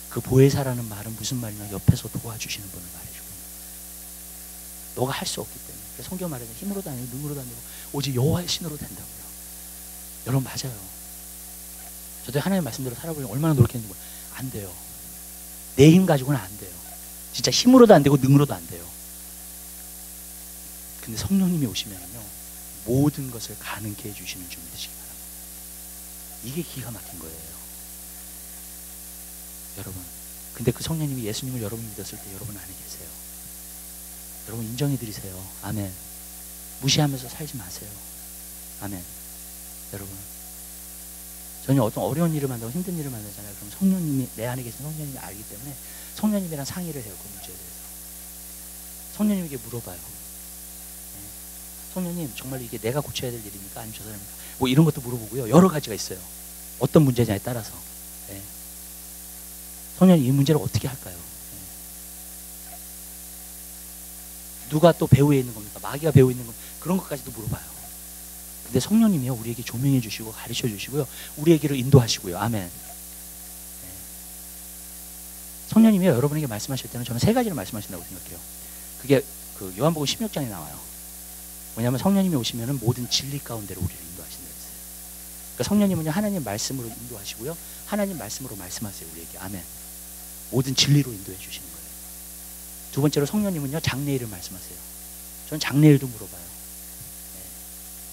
그 보혜사라는 말은 무슨 말이냐, 옆에서 도와주시는 분을 말해주고, 너가 할 수 없기 때문에. 그래서 성경 말하는 힘으로도 아니고 능으로도 아니고 오직 여호와의 신으로 된다고요. 여러분, 맞아요. 저도 하나님의 말씀대로 살아보려면 얼마나 노력했는지 몰라요. 안 돼요. 내 힘 가지고는 안 돼요. 진짜 힘으로도 안 되고 능으로도 안 돼요. 근데 성령님이 오시면요, 모든 것을 가능케 해주시는 줄 믿으시기 바랍니다. 이게 기가 막힌 거예요. 여러분, 근데 그 성령님이 예수님을 여러분이 믿었을 때 여러분 안에 계세요. 여러분 인정해 드리세요. 아멘. 무시하면서 살지 마세요. 아멘. 여러분, 전혀 어떤 어려운 일을 만나고 힘든 일을 만나잖아요. 그럼 성령님이, 내 안에 계신 성령님이 알기 때문에 성령님이랑 상의를 해요. 그 문제에 대해서. 성령님에게 물어봐요. 네. 성령님, 정말 이게 내가 고쳐야 될 일입니까? 아니면 저 사람입니까? 뭐 이런 것도 물어보고요. 여러 가지가 있어요. 어떤 문제냐에 따라서. 네. 성령님, 이 문제를 어떻게 할까요? 네. 누가 또 배후에 있는 겁니까? 마귀가 배후에 있는 겁니까? 그런 것까지도 물어봐요. 근데 성령님이요, 우리에게 조명해 주시고 가르쳐 주시고요, 우리에게로 인도하시고요. 아멘. 네. 성령님이 여러분에게 말씀하실 때는 저는 세 가지를 말씀하신다고 생각해요. 그게 그 요한복음 16장에 나와요. 뭐냐면 성령님이 오시면은 모든 진리 가운데로 우리를 인도하신다 했어요. 그러니까 성령님은요, 하나님 말씀으로 인도하시고요, 하나님 말씀으로 말씀하세요, 우리에게. 아멘. 모든 진리로 인도해 주시는 거예요. 두 번째로 성령님은요, 장래일을 말씀하세요. 저는 장래일도 물어봐요.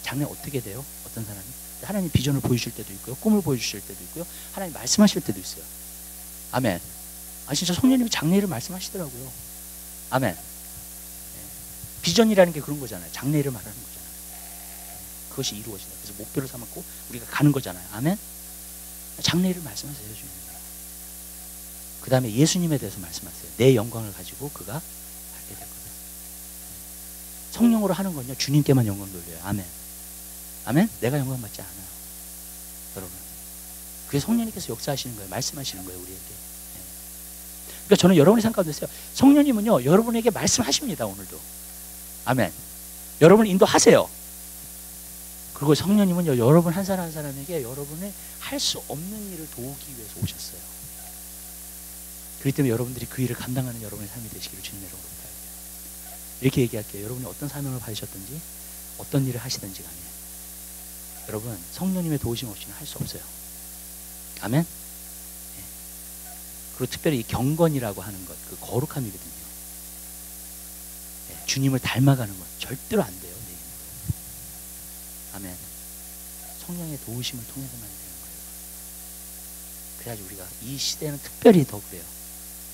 장래 어떻게 돼요? 어떤 사람이? 하나님 비전을 보여주실 때도 있고요, 꿈을 보여주실 때도 있고요, 하나님 말씀하실 때도 있어요. 아멘. 아, 진짜 성령님이 장래일을 말씀하시더라고요. 아멘. 비전이라는 게 그런 거잖아요. 장래일을 말하는 거잖아요. 그것이 이루어진다. 그래서 목표를 삼았고 우리가 가는 거잖아요. 아멘. 장래일을 말씀하세요, 주님. 그 다음에 예수님에 대해서 말씀하세요. 내 영광을 가지고 그가 하게 될 거다. 성령으로 하는 건요, 주님께만 영광 돌려요. 아멘. 아멘? 내가 영광 받지 않아요. 여러분. 그게 성령님께서 역사하시는 거예요. 말씀하시는 거예요, 우리에게. 네. 그러니까 저는 여러분의 삶 가운데 있어요. 성령님은요, 여러분에게 말씀하십니다, 오늘도. 아멘. 여러분 인도하세요. 그리고 성령님은요, 여러분 한 사람 한 사람에게 여러분의 할 수 없는 일을 도우기 위해서 오셨어요. 그렇기 때문에 여러분들이 그 일을 감당하는 여러분의 삶이 되시기를 주님의 이름으로 부탁드려요. 이렇게 얘기할게요. 여러분이 어떤 사명을 받으셨든지 어떤 일을 하시든지 간에 여러분, 성령님의 도우심 없이는 할 수 없어요. 아멘? 네. 그리고 특별히 이 경건이라고 하는 것, 그 거룩함이거든요. 네. 주님을 닮아가는 것 절대로 안 돼요. 네. 아멘. 성령의 도우심을 통해서만 되는 거예요. 그래야지 우리가 이 시대는 특별히 더 그래요.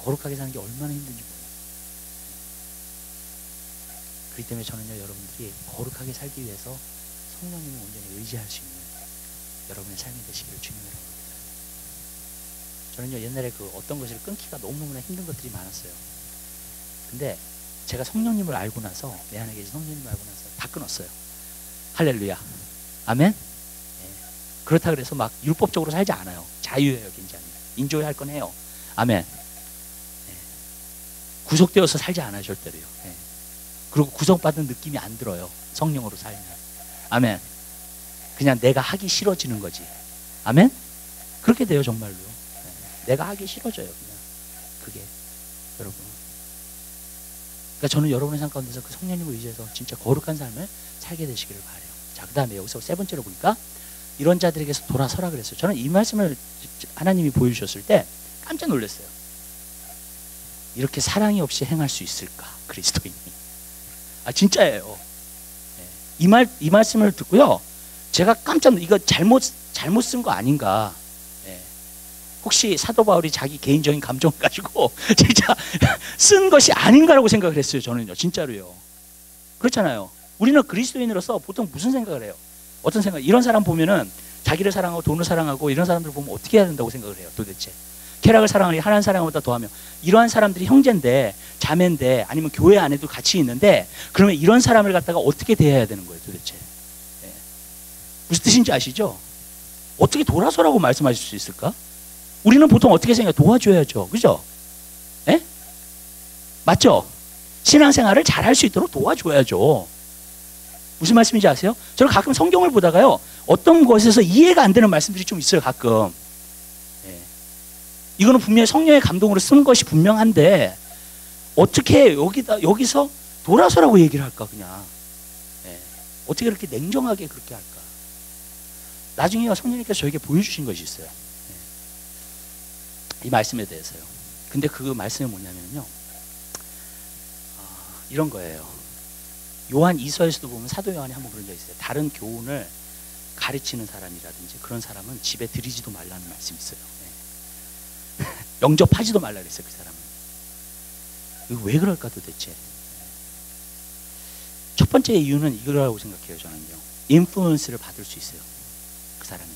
거룩하게 사는 게 얼마나 힘든지 몰라요. 그렇기 때문에 저는요, 여러분들이 거룩하게 살기 위해서 성령님을 온전히 의지할 수 있는 여러분의 삶이 되시기를 주님의 이름으로 기도합니다. 저는요, 옛날에 그 어떤 것을 끊기가 너무너무나 힘든 것들이 많았어요. 근데 제가 성령님을 알고 나서, 내 안에 계신 성령님을 알고 나서 다 끊었어요. 할렐루야. 아멘? 네. 그렇다 그래서 막 율법적으로 살지 않아요. 자유예요, 굉장히. 인조할 건 해요. 아멘. 네. 구속되어서 살지 않아요, 절대로요. 네. 그리고 구속받은 느낌이 안 들어요, 성령으로 살면. 아멘. 그냥 내가 하기 싫어지는 거지. 아멘? 그렇게 돼요, 정말로. 네. 내가 하기 싫어져요, 그냥. 그게. 여러분. 그러니까 저는 여러분의 삶 가운데서 그 성령님을 의지해서 진짜 거룩한 삶을 살게 되시기를 바라요. 자, 그 다음에 여기서 세 번째로 보니까 이런 자들에게서 돌아서라 그랬어요. 저는 이 말씀을 하나님이 보여주셨을 때 깜짝 놀랐어요. 이렇게 사랑이 없이 행할 수 있을까, 그리스도인이. 아, 진짜예요. 이 말씀을 듣고요, 제가 깜짝 이거 잘못 쓴 거 아닌가. 예. 혹시 사도 바울이 자기 개인적인 감정을 가지고 진짜 쓴 것이 아닌가라고 생각을 했어요, 저는요, 진짜로요. 그렇잖아요. 우리는 그리스도인으로서 보통 무슨 생각을 해요? 어떤 생각? 이런 사람 보면은 자기를 사랑하고 돈을 사랑하고 이런 사람들 보면 어떻게 해야 된다고 생각을 해요 도대체. 쾌락을 사랑하니 하나님 사랑보다 더하며. 이러한 사람들이 형제인데 자매인데 아니면 교회 안에도 같이 있는데 그러면 이런 사람을 갖다가 어떻게 대해야 되는 거예요 도대체. 예. 무슨 뜻인지 아시죠? 어떻게 돌아서라고 말씀하실 수 있을까? 우리는 보통 어떻게 생각해요? 도와줘야죠. 그죠? 예? 맞죠? 신앙생활을 잘할 수 있도록 도와줘야죠. 무슨 말씀인지 아세요? 저는 가끔 성경을 보다가요 어떤 것에서 이해가 안 되는 말씀들이 좀 있어요 가끔. 예. 이거는 분명히 성령의 감동으로 쓴 것이 분명한데 어떻게 여기서 돌아서라고 얘기를 할까 그냥. 예. 어떻게 그렇게 냉정하게 그렇게 할까. 나중에 성령님께서 저에게 보여주신 것이 있어요. 이 말씀에 대해서요. 근데 그 말씀이 뭐냐면요. 이런 거예요. 요한 2서에서도 보면 사도 요한이 한번 그런 적 있어요. 다른 교훈을 가르치는 사람이라든지 그런 사람은 집에 들이지도 말라는 말씀이 있어요. 네. 영접하지도 말라 그랬어요. 그 사람은. 이거 왜 그럴까 도대체. 첫 번째 이유는 이거라고 생각해요. 저는요. 인플루언스를 받을 수 있어요. 그 사람에게.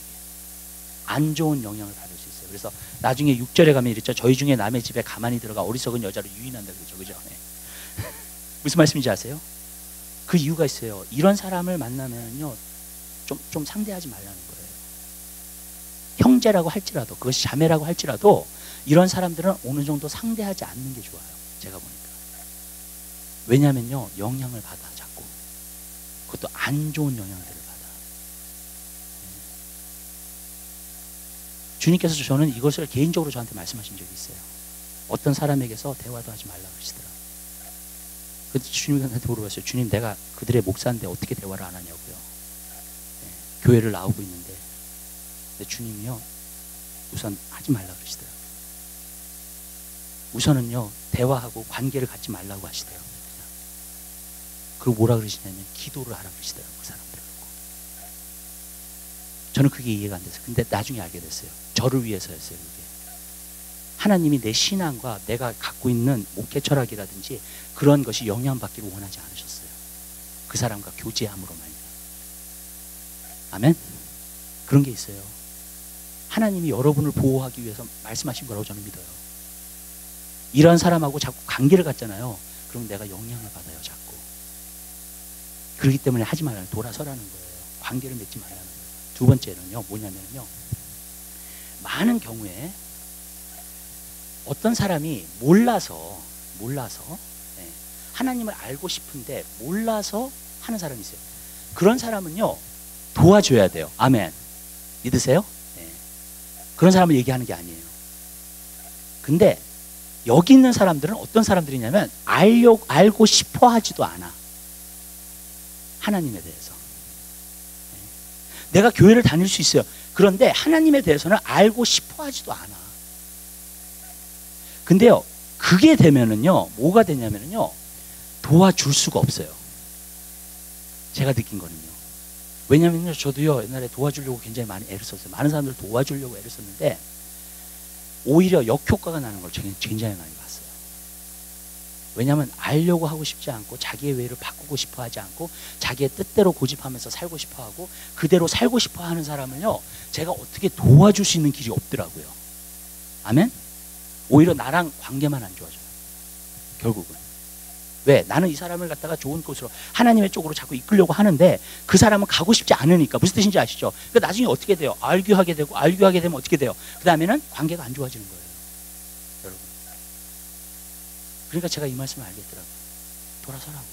안 좋은 영향을 받을 수 있어요. 그래서 나중에 6절에 가면 이랬죠. 저희 중에 남의 집에 가만히 들어가 어리석은 여자를 유인한다 그러죠. 그죠? 네. 무슨 말씀인지 아세요? 그 이유가 있어요. 이런 사람을 만나면요. 좀 상대하지 말라는 거예요. 형제라고 할지라도 그것이 자매라고 할지라도 이런 사람들은 어느 정도 상대하지 않는 게 좋아요. 제가 보니까. 왜냐면요. 영향을 받아 자꾸. 그것도 안 좋은 영향들을 받아. 주님께서 저는 이것을 개인적으로 저한테 말씀하신 적이 있어요. 어떤 사람에게서 대화도 하지 말라 그러시더라. 그때 주님한테 물어봤어요. 주님 내가 그들의 목사인데 어떻게 대화를 안 하냐고요. 네, 교회를 나오고 있는데. 근데 주님이요. 우선 하지 말라 그러시더라고요. 우선은요. 대화하고 관계를 갖지 말라고 하시더라고요. 그리고 뭐라 그러시냐면 기도를 하라 그러시더라고요. 그 사람들을 놓고. 저는 그게 이해가 안 됐어요. 근데 나중에 알게 됐어요. 저를 위해서였어요. 그게. 하나님이 내 신앙과 내가 갖고 있는 목회 철학이라든지 그런 것이 영향받기를 원하지 않으셨어요. 그 사람과 교제함으로 말이에요. 아멘? 그런 게 있어요. 하나님이 여러분을 보호하기 위해서 말씀하신 거라고 저는 믿어요. 이런 사람하고 자꾸 관계를 갖잖아요. 그럼 내가 영향을 받아요. 자꾸. 그렇기 때문에 하지 말라는 돌아서라는 거예요. 관계를 맺지 말라는 거예요. 두 번째는요. 뭐냐면요. 많은 경우에 어떤 사람이 몰라서 네, 하나님을 알고 싶은데 몰라서 하는 사람이 있어요. 그런 사람은요 도와줘야 돼요. 아멘. 믿으세요? 네. 그런 사람을 얘기하는 게 아니에요. 근데 여기 있는 사람들은 어떤 사람들이냐면 알고 싶어 하지도 않아. 하나님에 대해서. 네. 내가 교회를 다닐 수 있어요. 그런데 하나님에 대해서는 알고 싶어 하지도 않아. 근데요, 그게 되면은요, 뭐가 되냐면은요, 도와줄 수가 없어요. 제가 느낀 거는요. 왜냐면요, 저도요, 옛날에 도와주려고 굉장히 많이 애를 썼어요. 많은 사람들 도와주려고 애를 썼는데, 오히려 역효과가 나는 걸 굉장히 많이 봤어요. 왜냐면 알려고 하고 싶지 않고, 자기의 외를 바꾸고 싶어 하지 않고, 자기의 뜻대로 고집하면서 살고 싶어 하고, 그대로 살고 싶어 하는 사람을요, 제가 어떻게 도와줄 수 있는 길이 없더라고요. 아멘? 오히려 나랑 관계만 안 좋아져요. 결국은. 왜? 나는 이 사람을 갖다가 좋은 곳으로 하나님의 쪽으로 자꾸 이끌려고 하는데 그 사람은 가고 싶지 않으니까. 무슨 뜻인지 아시죠? 그러니까 나중에 어떻게 돼요? 알교하게 되면 어떻게 돼요? 그 다음에는 관계가 안 좋아지는 거예요. 여러분. 그러니까 제가 이 말씀을 알겠더라고요. 돌아서라고.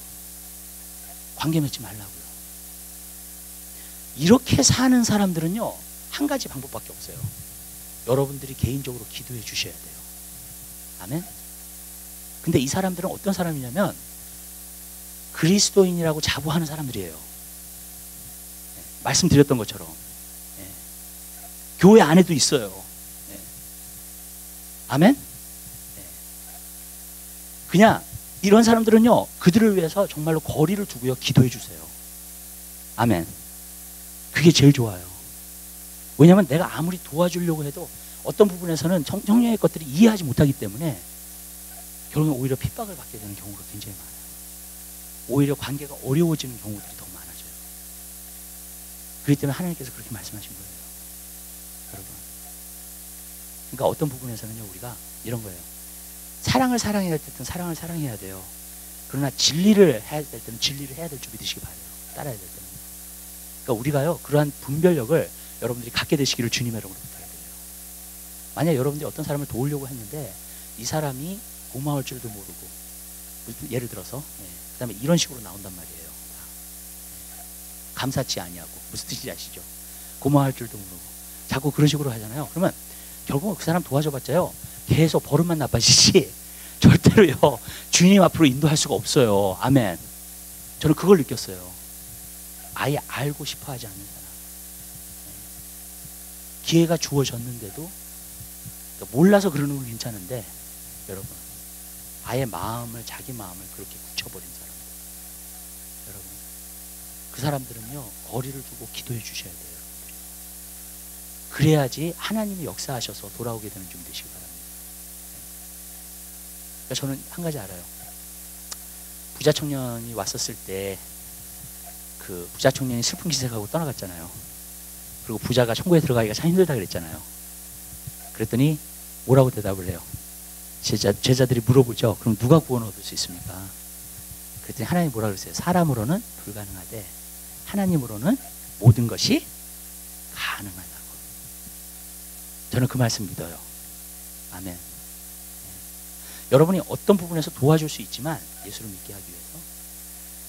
관계 맺지 말라고요. 이렇게 사는 사람들은요. 한 가지 방법밖에 없어요. 여러분들이 개인적으로 기도해 주셔야 돼요. 아멘? 근데 이 사람들은 어떤 사람이냐면 그리스도인이라고 자부하는 사람들이에요. 네, 말씀드렸던 것처럼. 네. 교회 안에도 있어요. 네. 아멘? 네. 그냥 이런 사람들은요. 그들을 위해서 정말로 거리를 두고요. 기도해 주세요. 아멘. 그게 제일 좋아요. 왜냐하면 내가 아무리 도와주려고 해도 어떤 부분에서는 성령의 것들이 이해하지 못하기 때문에 결국은 오히려 핍박을 받게 되는 경우가 굉장히 많아요. 오히려 관계가 어려워지는 경우들이 더 많아져요. 그렇기 때문에 하나님께서 그렇게 말씀하신 거예요. 그러니까 어떤 부분에서는요, 우리가 이런 거예요. 사랑을 사랑해야 할 때는 사랑을 사랑해야 돼요. 그러나 진리를 해야 될 때는 진리를 해야 될 줄 믿으시기 바래요. 따라야 될 때는. 그러니까 우리가요, 그러한 분별력을 여러분들이 갖게 되시기를 주님의 이름으로 부탁드려요. 만약 여러분들이 어떤 사람을 도우려고 했는데 이 사람이 고마울 줄도 모르고, 예를 들어서 그 다음에 이런 식으로 나온단 말이에요. 감사치 아니하고. 무슨 뜻인지 아시죠? 고마워할 줄도 모르고 자꾸 그런 식으로 하잖아요. 그러면 결국 그 사람 도와줘봤자요, 계속 버릇만 나빠지지 절대로요 주님 앞으로 인도할 수가 없어요. 아멘. 저는 그걸 느꼈어요. 아예 알고 싶어 하지 않는 사람. 기회가 주어졌는데도, 그러니까 몰라서 그러는 건 괜찮은데, 여러분, 아예 자기 마음을 그렇게 굳혀버린 사람들, 여러분, 그 사람들은요 거리를 두고 기도해 주셔야 돼요. 여러분들이. 그래야지 하나님이 역사하셔서 돌아오게 되는 좀 되시기 바랍니다. 그러니까 저는 한 가지 알아요. 부자 청년이 왔었을 때 그 부자 청년이 슬픈 기색하고 떠나갔잖아요. 그리고 부자가 천국에 들어가기가 참 힘들다 그랬잖아요. 그랬더니 뭐라고 대답을 해요? 제자들이 물어보죠. 그럼 누가 구원 얻을 수 있습니까? 그랬더니 하나님 뭐라 그랬어요? 사람으로는 불가능하되 하나님으로는 모든 것이 가능하다고. 저는 그 말씀 믿어요. 아멘. 여러분이 어떤 부분에서 도와줄 수 있지만 예수를 믿게 하기 위해서,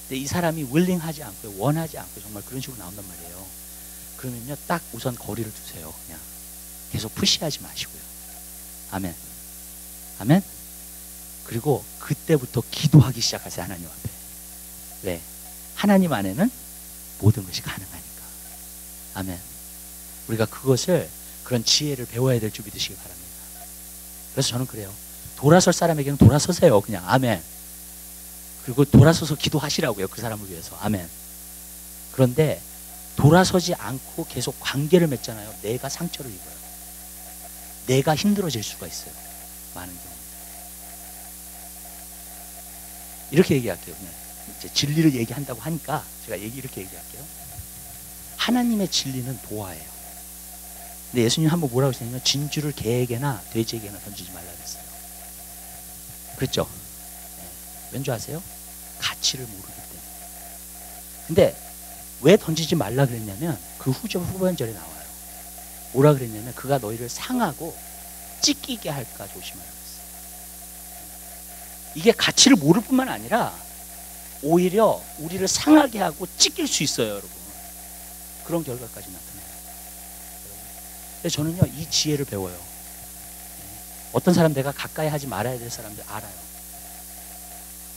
근데 이 사람이 윌링하지 않고 원하지 않고 정말 그런 식으로 나온단 말이에요. 그러면요 딱 우선 거리를 두세요. 그냥 계속 푸시하지 마시고요. 아멘. 아멘. 그리고 그때부터 기도하기 시작하세요. 하나님 앞에. 왜? 하나님 안에는 모든 것이 가능하니까. 아멘. 우리가 그런 지혜를 배워야 될 줄 믿으시기 바랍니다. 그래서 저는 그래요. 돌아설 사람에게는 돌아서세요. 그냥. 아멘. 그리고 돌아서서 기도하시라고요. 그 사람을 위해서. 아멘. 그런데 돌아서지 않고 계속 관계를 맺잖아요. 내가 상처를 입어요. 내가 힘들어질 수가 있어요. 많은 경우. 이렇게 얘기할게요. 그냥 이제 진리를 얘기한다고 하니까 제가 이렇게 얘기할게요. 하나님의 진리는 도화예요. 근데 예수님 한번 뭐라고 하시냐면 진주를 개에게나 돼지에게나 던지지 말라 그랬어요. 그랬죠? 네. 왠지 아세요? 가치를 모르기 때문에. 근데 왜 던지지 말라 그랬냐면 그 후반절에 나와요. 뭐라 그랬냐면 그가 너희를 상하고 찢기게 할까 조심하라 그랬어요. 이게 가치를 모를 뿐만 아니라 오히려 우리를 상하게 하고 찢길 수 있어요. 여러분. 그런 결과까지 나타나요. 그래서 저는요 이 지혜를 배워요. 어떤 사람 내가 가까이 하지 말아야 될 사람들 알아요.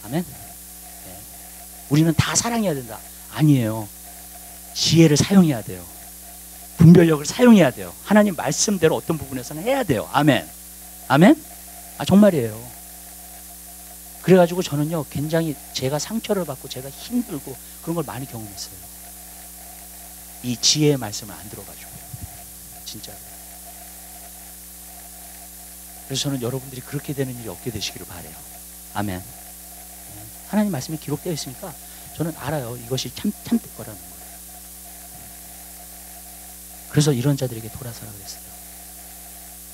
아멘. 네. 우리는 다 사랑해야 된다. 아니에요. 지혜를 사용해야 돼요. 분별력을 사용해야 돼요. 하나님 말씀대로 어떤 부분에서는 해야 돼요. 아멘. 아멘. 정말이에요. 그래가지고 저는요 굉장히 제가 상처를 받고 제가 힘들고 그런 걸 많이 경험했어요. 이 지혜의 말씀을 안 들어가지고요. 진짜로. 그래서 저는 여러분들이 그렇게 되는 일이 없게 되시기를 바라요. 아멘. 하나님 말씀이 기록되어 있으니까 저는 알아요. 이것이 참될 거라는 거예요. 그래서 이런 자들에게 돌아서라 그랬어요.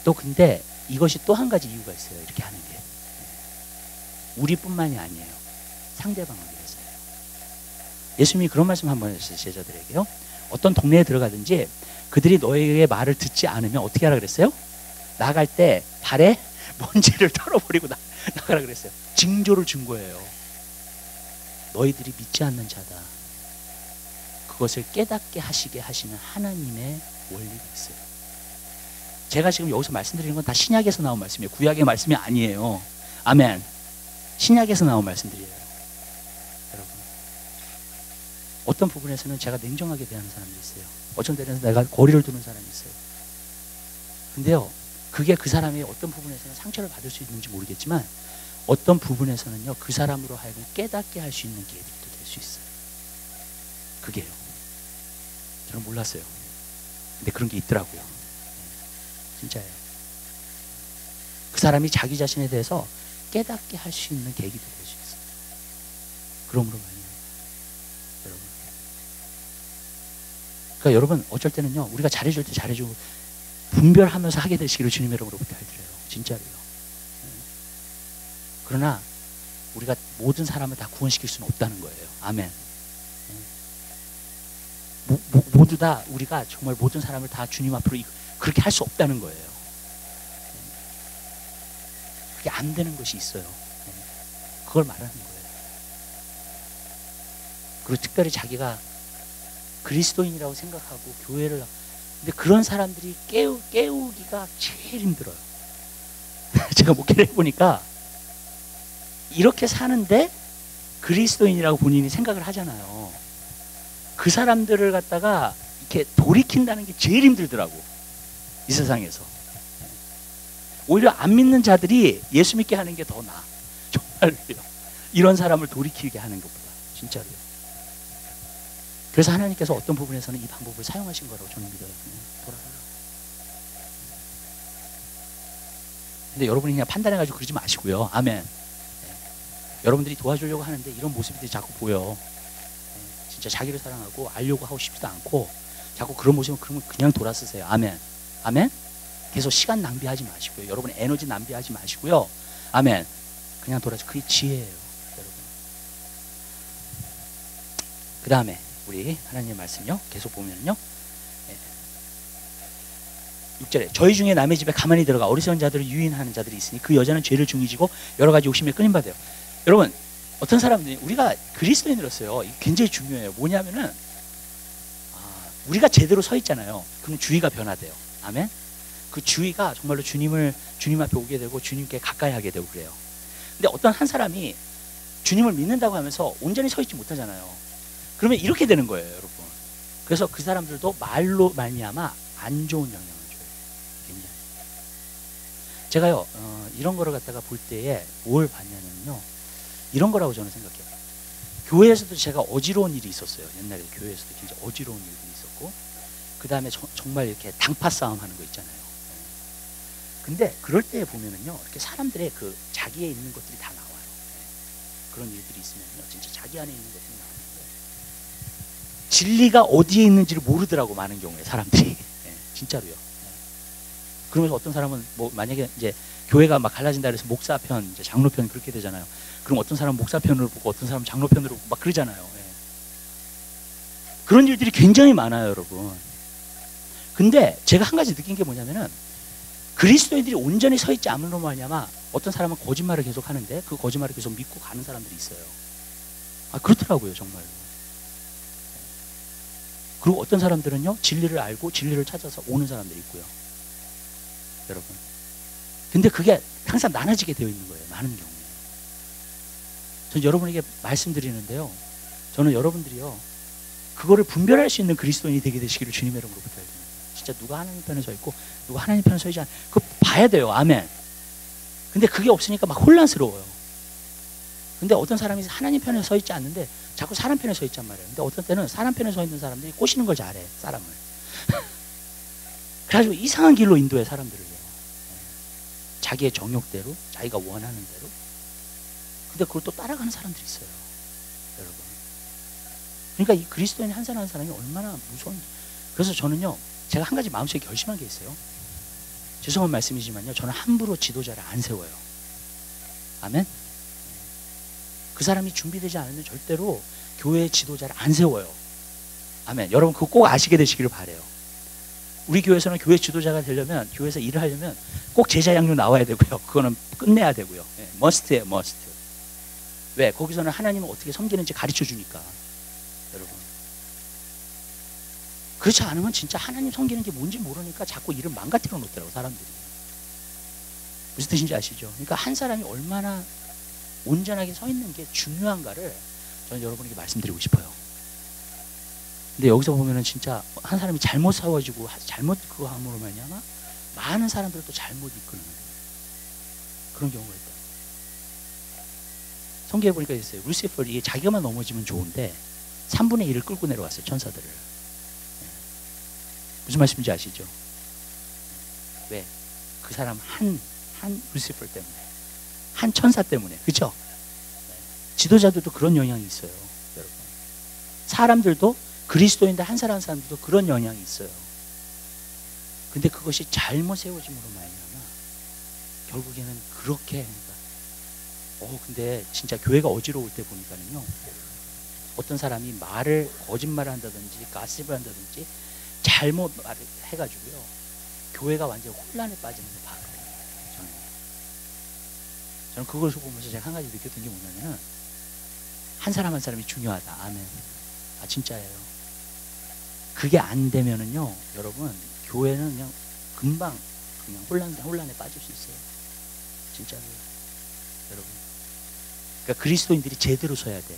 또 근데 이것이 또 한 가지 이유가 있어요. 이렇게 하는 게. 우리뿐만이 아니에요. 상대방을 위해서요. 예수님이 그런 말씀 한번 했어요. 제자들에게요. 어떤 동네에 들어가든지 그들이 너에게 말을 듣지 않으면 어떻게 하라 그랬어요? 나갈 때 발에 먼지를 털어버리고 나가라 그랬어요. 징조를 준 거예요. 너희들이 믿지 않는 자다. 그것을 깨닫게 하시게 하시는 하나님의 원리가 있어요. 제가 지금 여기서 말씀드리는 건 다 신약에서 나온 말씀이에요. 구약의 말씀이 아니에요. 아멘. 신약에서 나온 말씀들이에요. 여러분. 어떤 부분에서는 제가 냉정하게 대하는 사람이 있어요. 어떤 데는 내가 거리를 두는 사람이 있어요. 근데요, 그게 그 사람이 어떤 부분에서는 상처를 받을 수 있는지 모르겠지만 어떤 부분에서는요, 그 사람으로 하여금 깨닫게 할 수 있는 계기도 될 수 있어요. 그게요. 저는 몰랐어요. 근데 그런 게 있더라고요. 진짜예요. 그 사람이 자기 자신에 대해서 깨닫게 할 수 있는 계기도 될 수 있어요. 그러므로 말이에요. 여러분. 그러니까 여러분 어쩔 때는요, 우리가 잘해줄 때 잘해주고 분별하면서 하게 되시기를 주님의 이름으로 부탁드려요. 진짜로요. 그러나 우리가 모든 사람을 다 구원시킬 수는 없다는 거예요. 아멘. 모두 다 우리가 정말 모든 사람을 다 주님 앞으로 그렇게 할 수 없다는 거예요. 그게 안 되는 것이 있어요. 그걸 말하는 거예요. 그리고 특별히 자기가 그리스도인이라고 생각하고 교회를, 근데 그런 사람들이 깨우기가 제일 힘들어요. 제가 목회를 해보니까 이렇게 사는데 그리스도인이라고 본인이 생각을 하잖아요. 그 사람들을 갖다가 이렇게 돌이킨다는 게 제일 힘들더라고, 이 세상에서. 오히려 안 믿는 자들이 예수 믿게 하는 게 더 나아. 정말로요. 이런 사람을 돌이키게 하는 것보다. 진짜로요. 그래서 하나님께서 어떤 부분에서는 이 방법을 사용하신 거라고 저는 믿어요. 돌아가라. 근데 여러분이 그냥 판단해가지고 그러지 마시고요. 아멘. 여러분들이 도와주려고 하는데 이런 모습들이 자꾸 보여. 진짜 자기를 사랑하고 알려고 하고 싶지도 않고 자꾸 그런 모습은 그냥 돌아서세요. 아멘. 아멘. 계속 시간 낭비하지 마시고요. 여러분 에너지 낭비하지 마시고요. 아멘. 그냥 돌아서 그게 지혜예요, 여러분. 그 다음에 우리 하나님의 말씀요. 계속 보면요. 6절에 저희 중에 남의 집에 가만히 들어가 어리석은 자들을 유인하는 자들이 있으니 그 여자는 죄를 중이지고 여러 가지 욕심에 끌림받아요. 여러분, 어떤 사람들이, 우리가 그리스도인으로서요, 이게 굉장히 중요해요. 뭐냐면은 우리가 제대로 서 있잖아요. 그럼 주의가 변화돼요. 아멘. 그 주의가 정말로 주님 앞에 오게 되고 주님께 가까이 하게 되고 그래요. 근데 어떤 한 사람이 주님을 믿는다고 하면서 온전히 서 있지 못하잖아요. 그러면 이렇게 되는 거예요, 여러분. 그래서 그 사람들도 말로 말미암아 안 좋은 영향을 줘요. 굉장히. 제가요, 이런 거를 갖다가 볼 때에 뭘 봤냐면요, 이런 거라고 저는 생각해요. 교회에서도 제가 어지러운 일이 있었어요. 옛날에 교회에서도 진짜 어지러운 일들이 있었고, 그 다음에 정말 이렇게 당파 싸움 하는 거 있잖아요. 근데 그럴 때 보면은요, 이렇게 사람들의 그 자기에 있는 것들이 다 나와요. 그런 일들이 있으면요, 진짜 자기 안에 있는 것들이 나오는데 진리가 어디에 있는지를 모르더라고, 많은 경우에 사람들이. 진짜로요. 그러면서 어떤 사람은 뭐 만약에 이제 교회가 막 갈라진다 그래서 목사 편, 이제 장로 편 그렇게 되잖아요. 그럼 어떤 사람은 목사 편으로 보고 어떤 사람은 장로 편으로 보고 막 그러잖아요. 그런 일들이 굉장히 많아요, 여러분. 근데 제가 한 가지 느낀 게 뭐냐면은 그리스도인들이 온전히 서 있지 않으로 말미암아 어떤 사람은 거짓말을 계속 하는데 그 거짓말을 계속 믿고 가는 사람들이 있어요. 그렇더라고요, 정말로. 그리고 어떤 사람들은요, 진리를 알고 진리를 찾아서 오는 사람들이 있고요, 여러분. 근데 그게 항상 나눠지게 되어 있는 거예요, 많은 경우에. 저는 여러분에게 말씀드리는데요, 저는 여러분들이요, 그거를 분별할 수 있는 그리스도인이 되게 되시기를 주님의 이름으로 부탁드립니다. 진짜 누가 하나님 편에 서 있고 누가 하나님 편에 서 있지 않아, 그거 봐야 돼요. 아멘. 근데 그게 없으니까 막 혼란스러워요. 근데 어떤 사람이 하나님 편에 서 있지 않는데 자꾸 사람 편에 서 있단 말이에요. 근데 어떤 때는 사람 편에 서 있는 사람들이 꼬시는 걸 잘해, 사람을. 그래가지고 이상한 길로 인도해, 사람들을요. 자기의 정욕대로, 자기가 원하는 대로. 근데 그걸 또 따라가는 사람들이 있어요, 여러분. 그러니까 이 그리스도인 한 사람 한 사람이 얼마나 무서운. 그래서 저는요, 제가 한 가지 마음속에 결심한 게 있어요. 죄송한 말씀이지만요, 저는 함부로 지도자를 안 세워요. 아멘. 그 사람이 준비되지 않으면 절대로 교회의 지도자를 안 세워요. 아멘. 여러분 그거 꼭 아시게 되시기를 바라요. 우리 교회에서는 교회 지도자가 되려면, 교회에서 일을 하려면 꼭 제자 양육 나와야 되고요. 그거는 끝내야 되고요. 머스트예요, 머스트. 왜? 거기서는 하나님을 어떻게 섬기는지 가르쳐 주니까, 여러분. 그렇지 않으면 진짜 하나님 섬기는 게 뭔지 모르니까 자꾸 일을 망가뜨려 놓더라고, 사람들이. 무슨 뜻인지 아시죠? 그러니까 한 사람이 얼마나 온전하게 서 있는 게 중요한가를 저는 여러분에게 말씀드리고 싶어요. 근데 여기서 보면은 진짜 한 사람이 잘못 세워지고 잘못 그거 함으로 말미암아 많은 사람들을 또 잘못 이끄는 그런 경우가 있다. 성경에 보니까 있어요. 루시퍼이 자기가만 넘어지면 좋은데 3분의 1을 끌고 내려왔어요, 천사들을. 무슨 말씀인지 아시죠? 왜? 그 사람 한 루시퍼 때문에, 한 천사 때문에. 그죠? 지도자들도 그런 영향이 있어요, 여러분. 사람들도, 그리스도인들 한 사람 한 사람들도 그런 영향이 있어요. 근데 그것이 잘못 세워짐으로 말미암아 결국에는 그렇게 근데 진짜 교회가 어지러울 때 보니까는요, 어떤 사람이 거짓말을 한다든지 가십을 한다든지 잘못 말을 해가지고요, 교회가 완전 혼란에 빠지는 걸 봤거든요. 저는 그걸 보면서 제가 한 가지 느꼈던 게 뭐냐면은, 한 사람 한 사람이 중요하다. 아멘. 진짜예요. 그게 안 되면은요, 여러분, 교회는 그냥 금방 그냥 혼란에 빠질 수 있어요. 진짜로요. 여러분. 그러니까 그리스도인들이 제대로 서야 돼.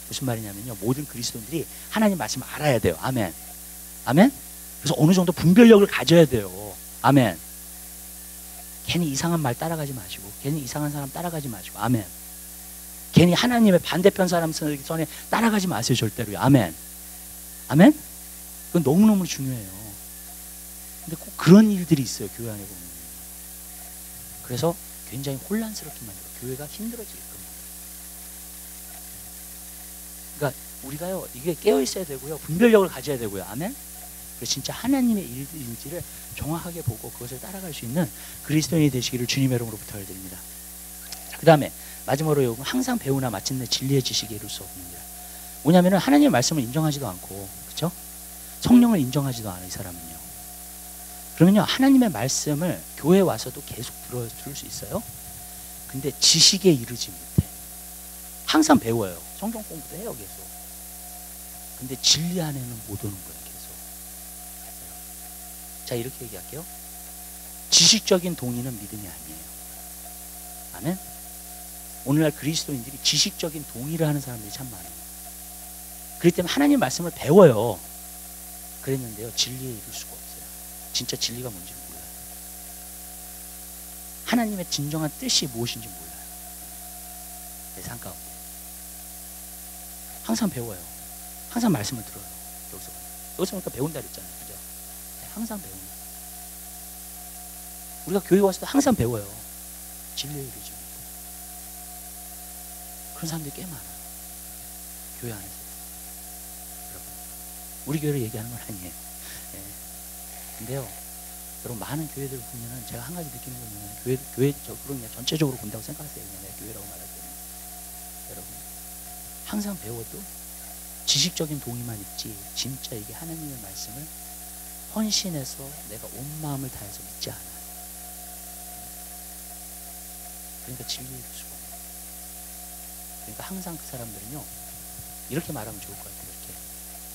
무슨 말이냐면요, 모든 그리스도인들이 하나님 말씀을 알아야 돼요. 아멘. 아멘. 그래서 어느 정도 분별력을 가져야 돼요. 아멘. 괜히 이상한 말 따라가지 마시고, 괜히 이상한 사람 따라가지 마시고, 아멘. 괜히 하나님의 반대편 사람 선에 따라가지 마세요. 절대로요. 아멘. 아멘. 그건 너무너무 중요해요. 근데 꼭 그런 일들이 있어요. 교회 안에 보면. 그래서 굉장히 혼란스럽게 만들어 교회가 힘들어질 겁니다. 그러니까 우리가요, 이게 깨어 있어야 되고요, 분별력을 가져야 되고요. 아멘. 그래서 진짜 하나님의 일인지를 정확하게 보고 그것을 따라갈 수 있는 그리스도인이 되시기를 주님의 이름으로 부탁을 드립니다. 그 다음에 마지막으로 항상 배우나 마침내 진리의 지식에 이룰 수 없느니라. 뭐냐면은 하나님의 말씀을 인정하지도 않고, 그렇죠? 성령을 인정하지도 않은 이 사람은요. 그러면요, 하나님의 말씀을 교회에 와서도 계속 들을 수 있어요. 근데 지식에 이르지 못해. 항상 배워요. 성경 공부도 해요, 계속. 근데 진리 안에는 못 오는 거예요, 계속. 자, 이렇게 얘기할게요. 지식적인 동의는 믿음이 아니에요. 아멘? 오늘날 그리스도인들이 지식적인 동의를 하는 사람들이 참 많아요. 그렇기 때문에 하나님 말씀을 배워요. 그랬는데요, 진리에 이룰 수가 없어요. 진짜 진리가 뭔지를 몰라요. 하나님의 진정한 뜻이 무엇인지 몰라요. 내 삶 가운데. 항상 배워요. 항상 말씀을 들어요. 여기서 보니까 배운다 그랬잖아요. 그죠? 항상 배운다. 우리가 교회 와서도 항상 배워요. 진리에 이르지 못해. 그런 사람들이 꽤 많아요. 교회 안에서. 여러분, 우리 교회를 얘기하는 건 아니에요. 예. 근데요, 여러분, 많은 교회들 보면은 제가 한 가지 느끼는 건 뭐냐면, 교회적으로 그냥 전체적으로 본다고 생각하세요. 그냥 내가 교회라고 말할 때는. 여러분, 항상 배워도 지식적인 동의만 있지, 진짜 이게 하나님의 말씀을 헌신해서 내가 온 마음을 다해서 믿지 않아요. 그러니까 진리일 수가 없어요. 그러니까 항상 그 사람들은요, 이렇게 말하면 좋을 것 같아요. 이렇게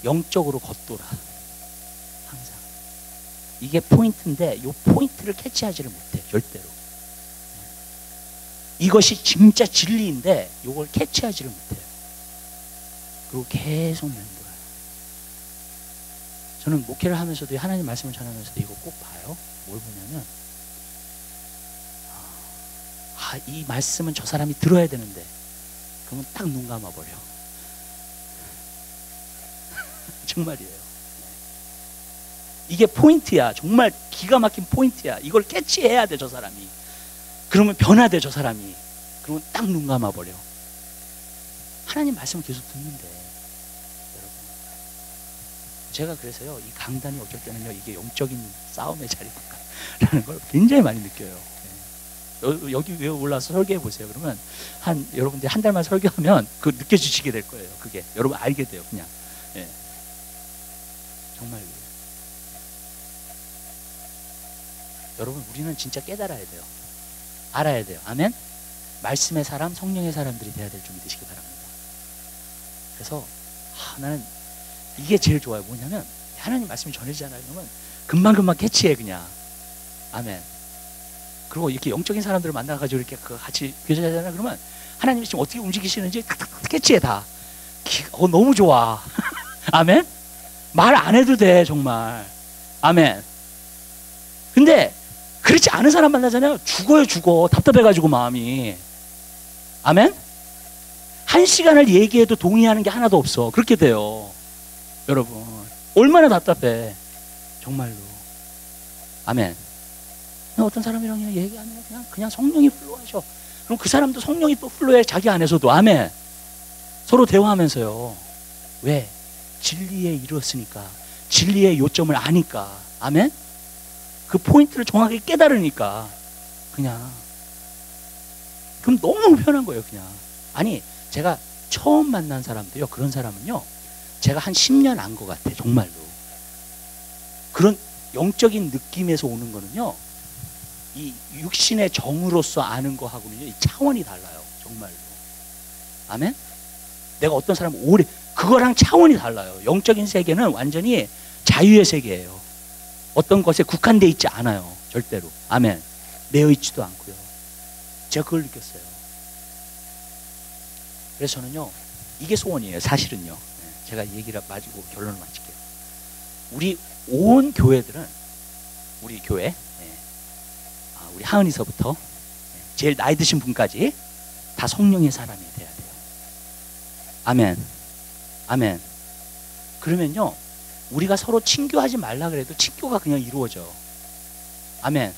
영적으로 겉돌아. 항상 이게 포인트인데 이 포인트를 캐치하지를 못해. 절대로. 이것이 진짜 진리인데 이걸 캐치하지를 못해요. 그리고 계속 맴돌아요. 저는 목회를 하면서도, 하나님 말씀을 전하면서도 이거 꼭 봐요. 뭘 보냐면, 이 말씀은 저 사람이 들어야 되는데, 그러면 딱 눈 감아버려. 정말이에요. 이게 포인트야. 정말 기가 막힌 포인트야. 이걸 캐치해야 돼, 저 사람이. 그러면 변화돼, 저 사람이. 그러면 딱 눈 감아버려. 하나님 말씀을 계속 듣는데, 여러분, 제가 그래서요, 이 강단이 어쩔 때는요, 이게 영적인 싸움의 자리라는 걸 굉장히 많이 느껴요. 여기 왜 올라와서 설교해 보세요. 그러면 여러분들이 한 달만 설교하면 그 느껴지시게 될 거예요. 그게 여러분 알게 돼요. 그냥. 예. 정말로. 여러분, 우리는 진짜 깨달아야 돼요. 알아야 돼요. 아멘. 말씀의 사람, 성령의 사람들이 돼야 될 줄 믿으시기 바랍니다. 그래서 나는 이게 제일 좋아요. 뭐냐면, 하나님 말씀이 전해지잖아요. 그러면 금방금방 캐치해, 그냥. 아멘. 그리고 이렇게 영적인 사람들을 만나가지고 이렇게 같이 교제하잖아요. 그러면 하나님이 지금 어떻게 움직이시는지 탁탁탁 캐치해, 다. 너무 좋아. 아멘? 말 안 해도 돼, 정말. 아멘. 근데 그렇지 않은 사람 만나잖아요. 죽어요, 죽어. 답답해가지고 마음이. 아멘? 1시간을 얘기해도 동의하는 게 하나도 없어. 그렇게 돼요. 여러분, 얼마나 답답해. 정말로. 아멘. 어떤 사람이랑 그냥 얘기하면 그냥 성령이 플로하셔. 그럼 그 사람도 성령이 또 플로해, 자기 안에서도. 아멘. 서로 대화하면서요. 왜? 진리에 이르렀으니까. 진리의 요점을 아니까. 아멘. 그 포인트를 정확하게 깨달으니까 그냥 그럼 너무 편한 거예요. 그냥 아니 제가 처음 만난 사람도요, 그런 사람은요 제가 한 10년 안 것 같아. 정말로 그런 영적인 느낌에서 오는 거는요, 이 육신의 정으로서 아는 거하고는요 이 차원이 달라요. 정말로. 아멘. 내가 어떤 사람 오래 그거랑 차원이 달라요. 영적인 세계는 완전히 자유의 세계예요. 어떤 것에 국한되어 있지 않아요. 절대로. 아멘. 매여 있지도 않고요. 제가 그걸 느꼈어요. 그래서 저는요 이게 소원이에요. 사실은요. 제가 얘기를 마치고 결론을 마칠게요. 우리 온 교회들은 우리 교회 우리 하은이서부터 제일 나이 드신 분까지 다 성령의 사람이 돼야 돼요. 아멘. 아멘. 그러면요 우리가 서로 친교하지 말라 그래도 친교가 그냥 이루어져. 아멘.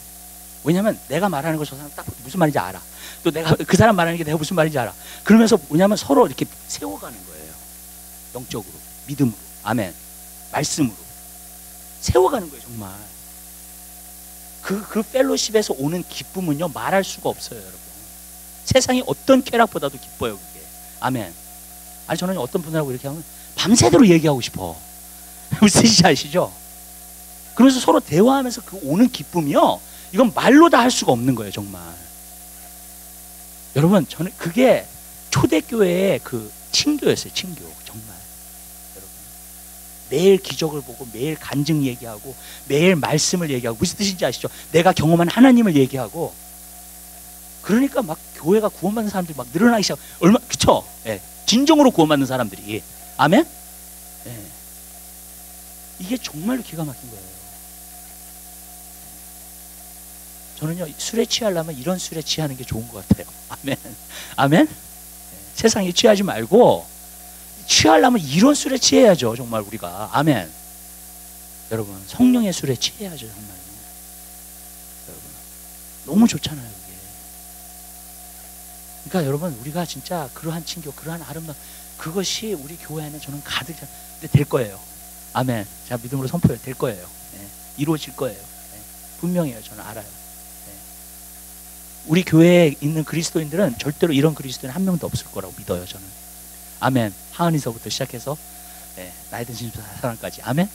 왜냐면 내가 말하는 거 저 사람 딱 무슨 말인지 알아. 또 내가 그 사람 말하는 게 내가 무슨 말인지 알아. 그러면서 뭐냐면 서로 이렇게 세워가는 거예요. 영적으로, 믿음으로, 아멘, 말씀으로 세워가는 거예요. 정말 그 펠로십에서 오는 기쁨은요 말할 수가 없어요. 여러분, 세상의 어떤 쾌락보다도 기뻐요. 그게. 아멘. 아니 저는 어떤 분들하고 이렇게 하면 밤새도록 얘기하고 싶어. 무슨 뜻인지 아시죠? 그러면서 서로 대화하면서 그 오는 기쁨이요, 이건 말로 다 할 수가 없는 거예요. 정말. 여러분, 저는 그게 초대교회의 그 친교였어요. 친교. 정말. 여러분, 매일 기적을 보고 매일 간증 얘기하고 매일 말씀을 얘기하고, 무슨 뜻인지 아시죠? 내가 경험한 하나님을 얘기하고. 그러니까 막 교회가 구원받는 사람들이 막 늘어나기 시작. 그쵸? 예. 진정으로 구원받는 사람들이. 아멘? 예. 이게 정말로 기가 막힌 거예요. 저는요 술에 취하려면 이런 술에 취하는 게 좋은 것 같아요. 아멘. 아멘. 세상에 취하지 말고 취하려면 이런 술에 취해야죠. 정말 우리가. 아멘. 여러분, 성령의 술에 취해야죠. 정말. 여러분, 너무 좋잖아요. 이게. 그러니까 여러분, 우리가 진짜 그러한 친교, 그러한 아름다움, 그것이 우리 교회 안에 저는 가득 될 거예요. 아멘. 제가 믿음으로 선포해요. 될 거예요. 네. 이루어질 거예요. 네. 분명해요. 저는 알아요. 우리 교회에 있는 그리스도인들은 절대로 이런 그리스도인 한 명도 없을 거라고 믿어요. 저는. 아멘. 하은이서부터 시작해서 나이 든 사람까지. 아멘.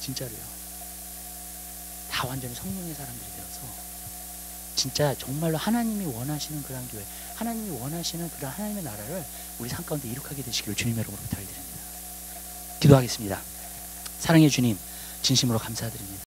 진짜로요. 다 완전히 성령의 사람들이 되어서 진짜 정말로 하나님이 원하시는 그런 교회, 하나님이 원하시는 그런 하나님의 나라를 우리 삶 가운데 이룩하게 되시기를 주님의 이름으로 부탁드립니다. 기도하겠습니다. 사랑의 주님, 진심으로 감사드립니다.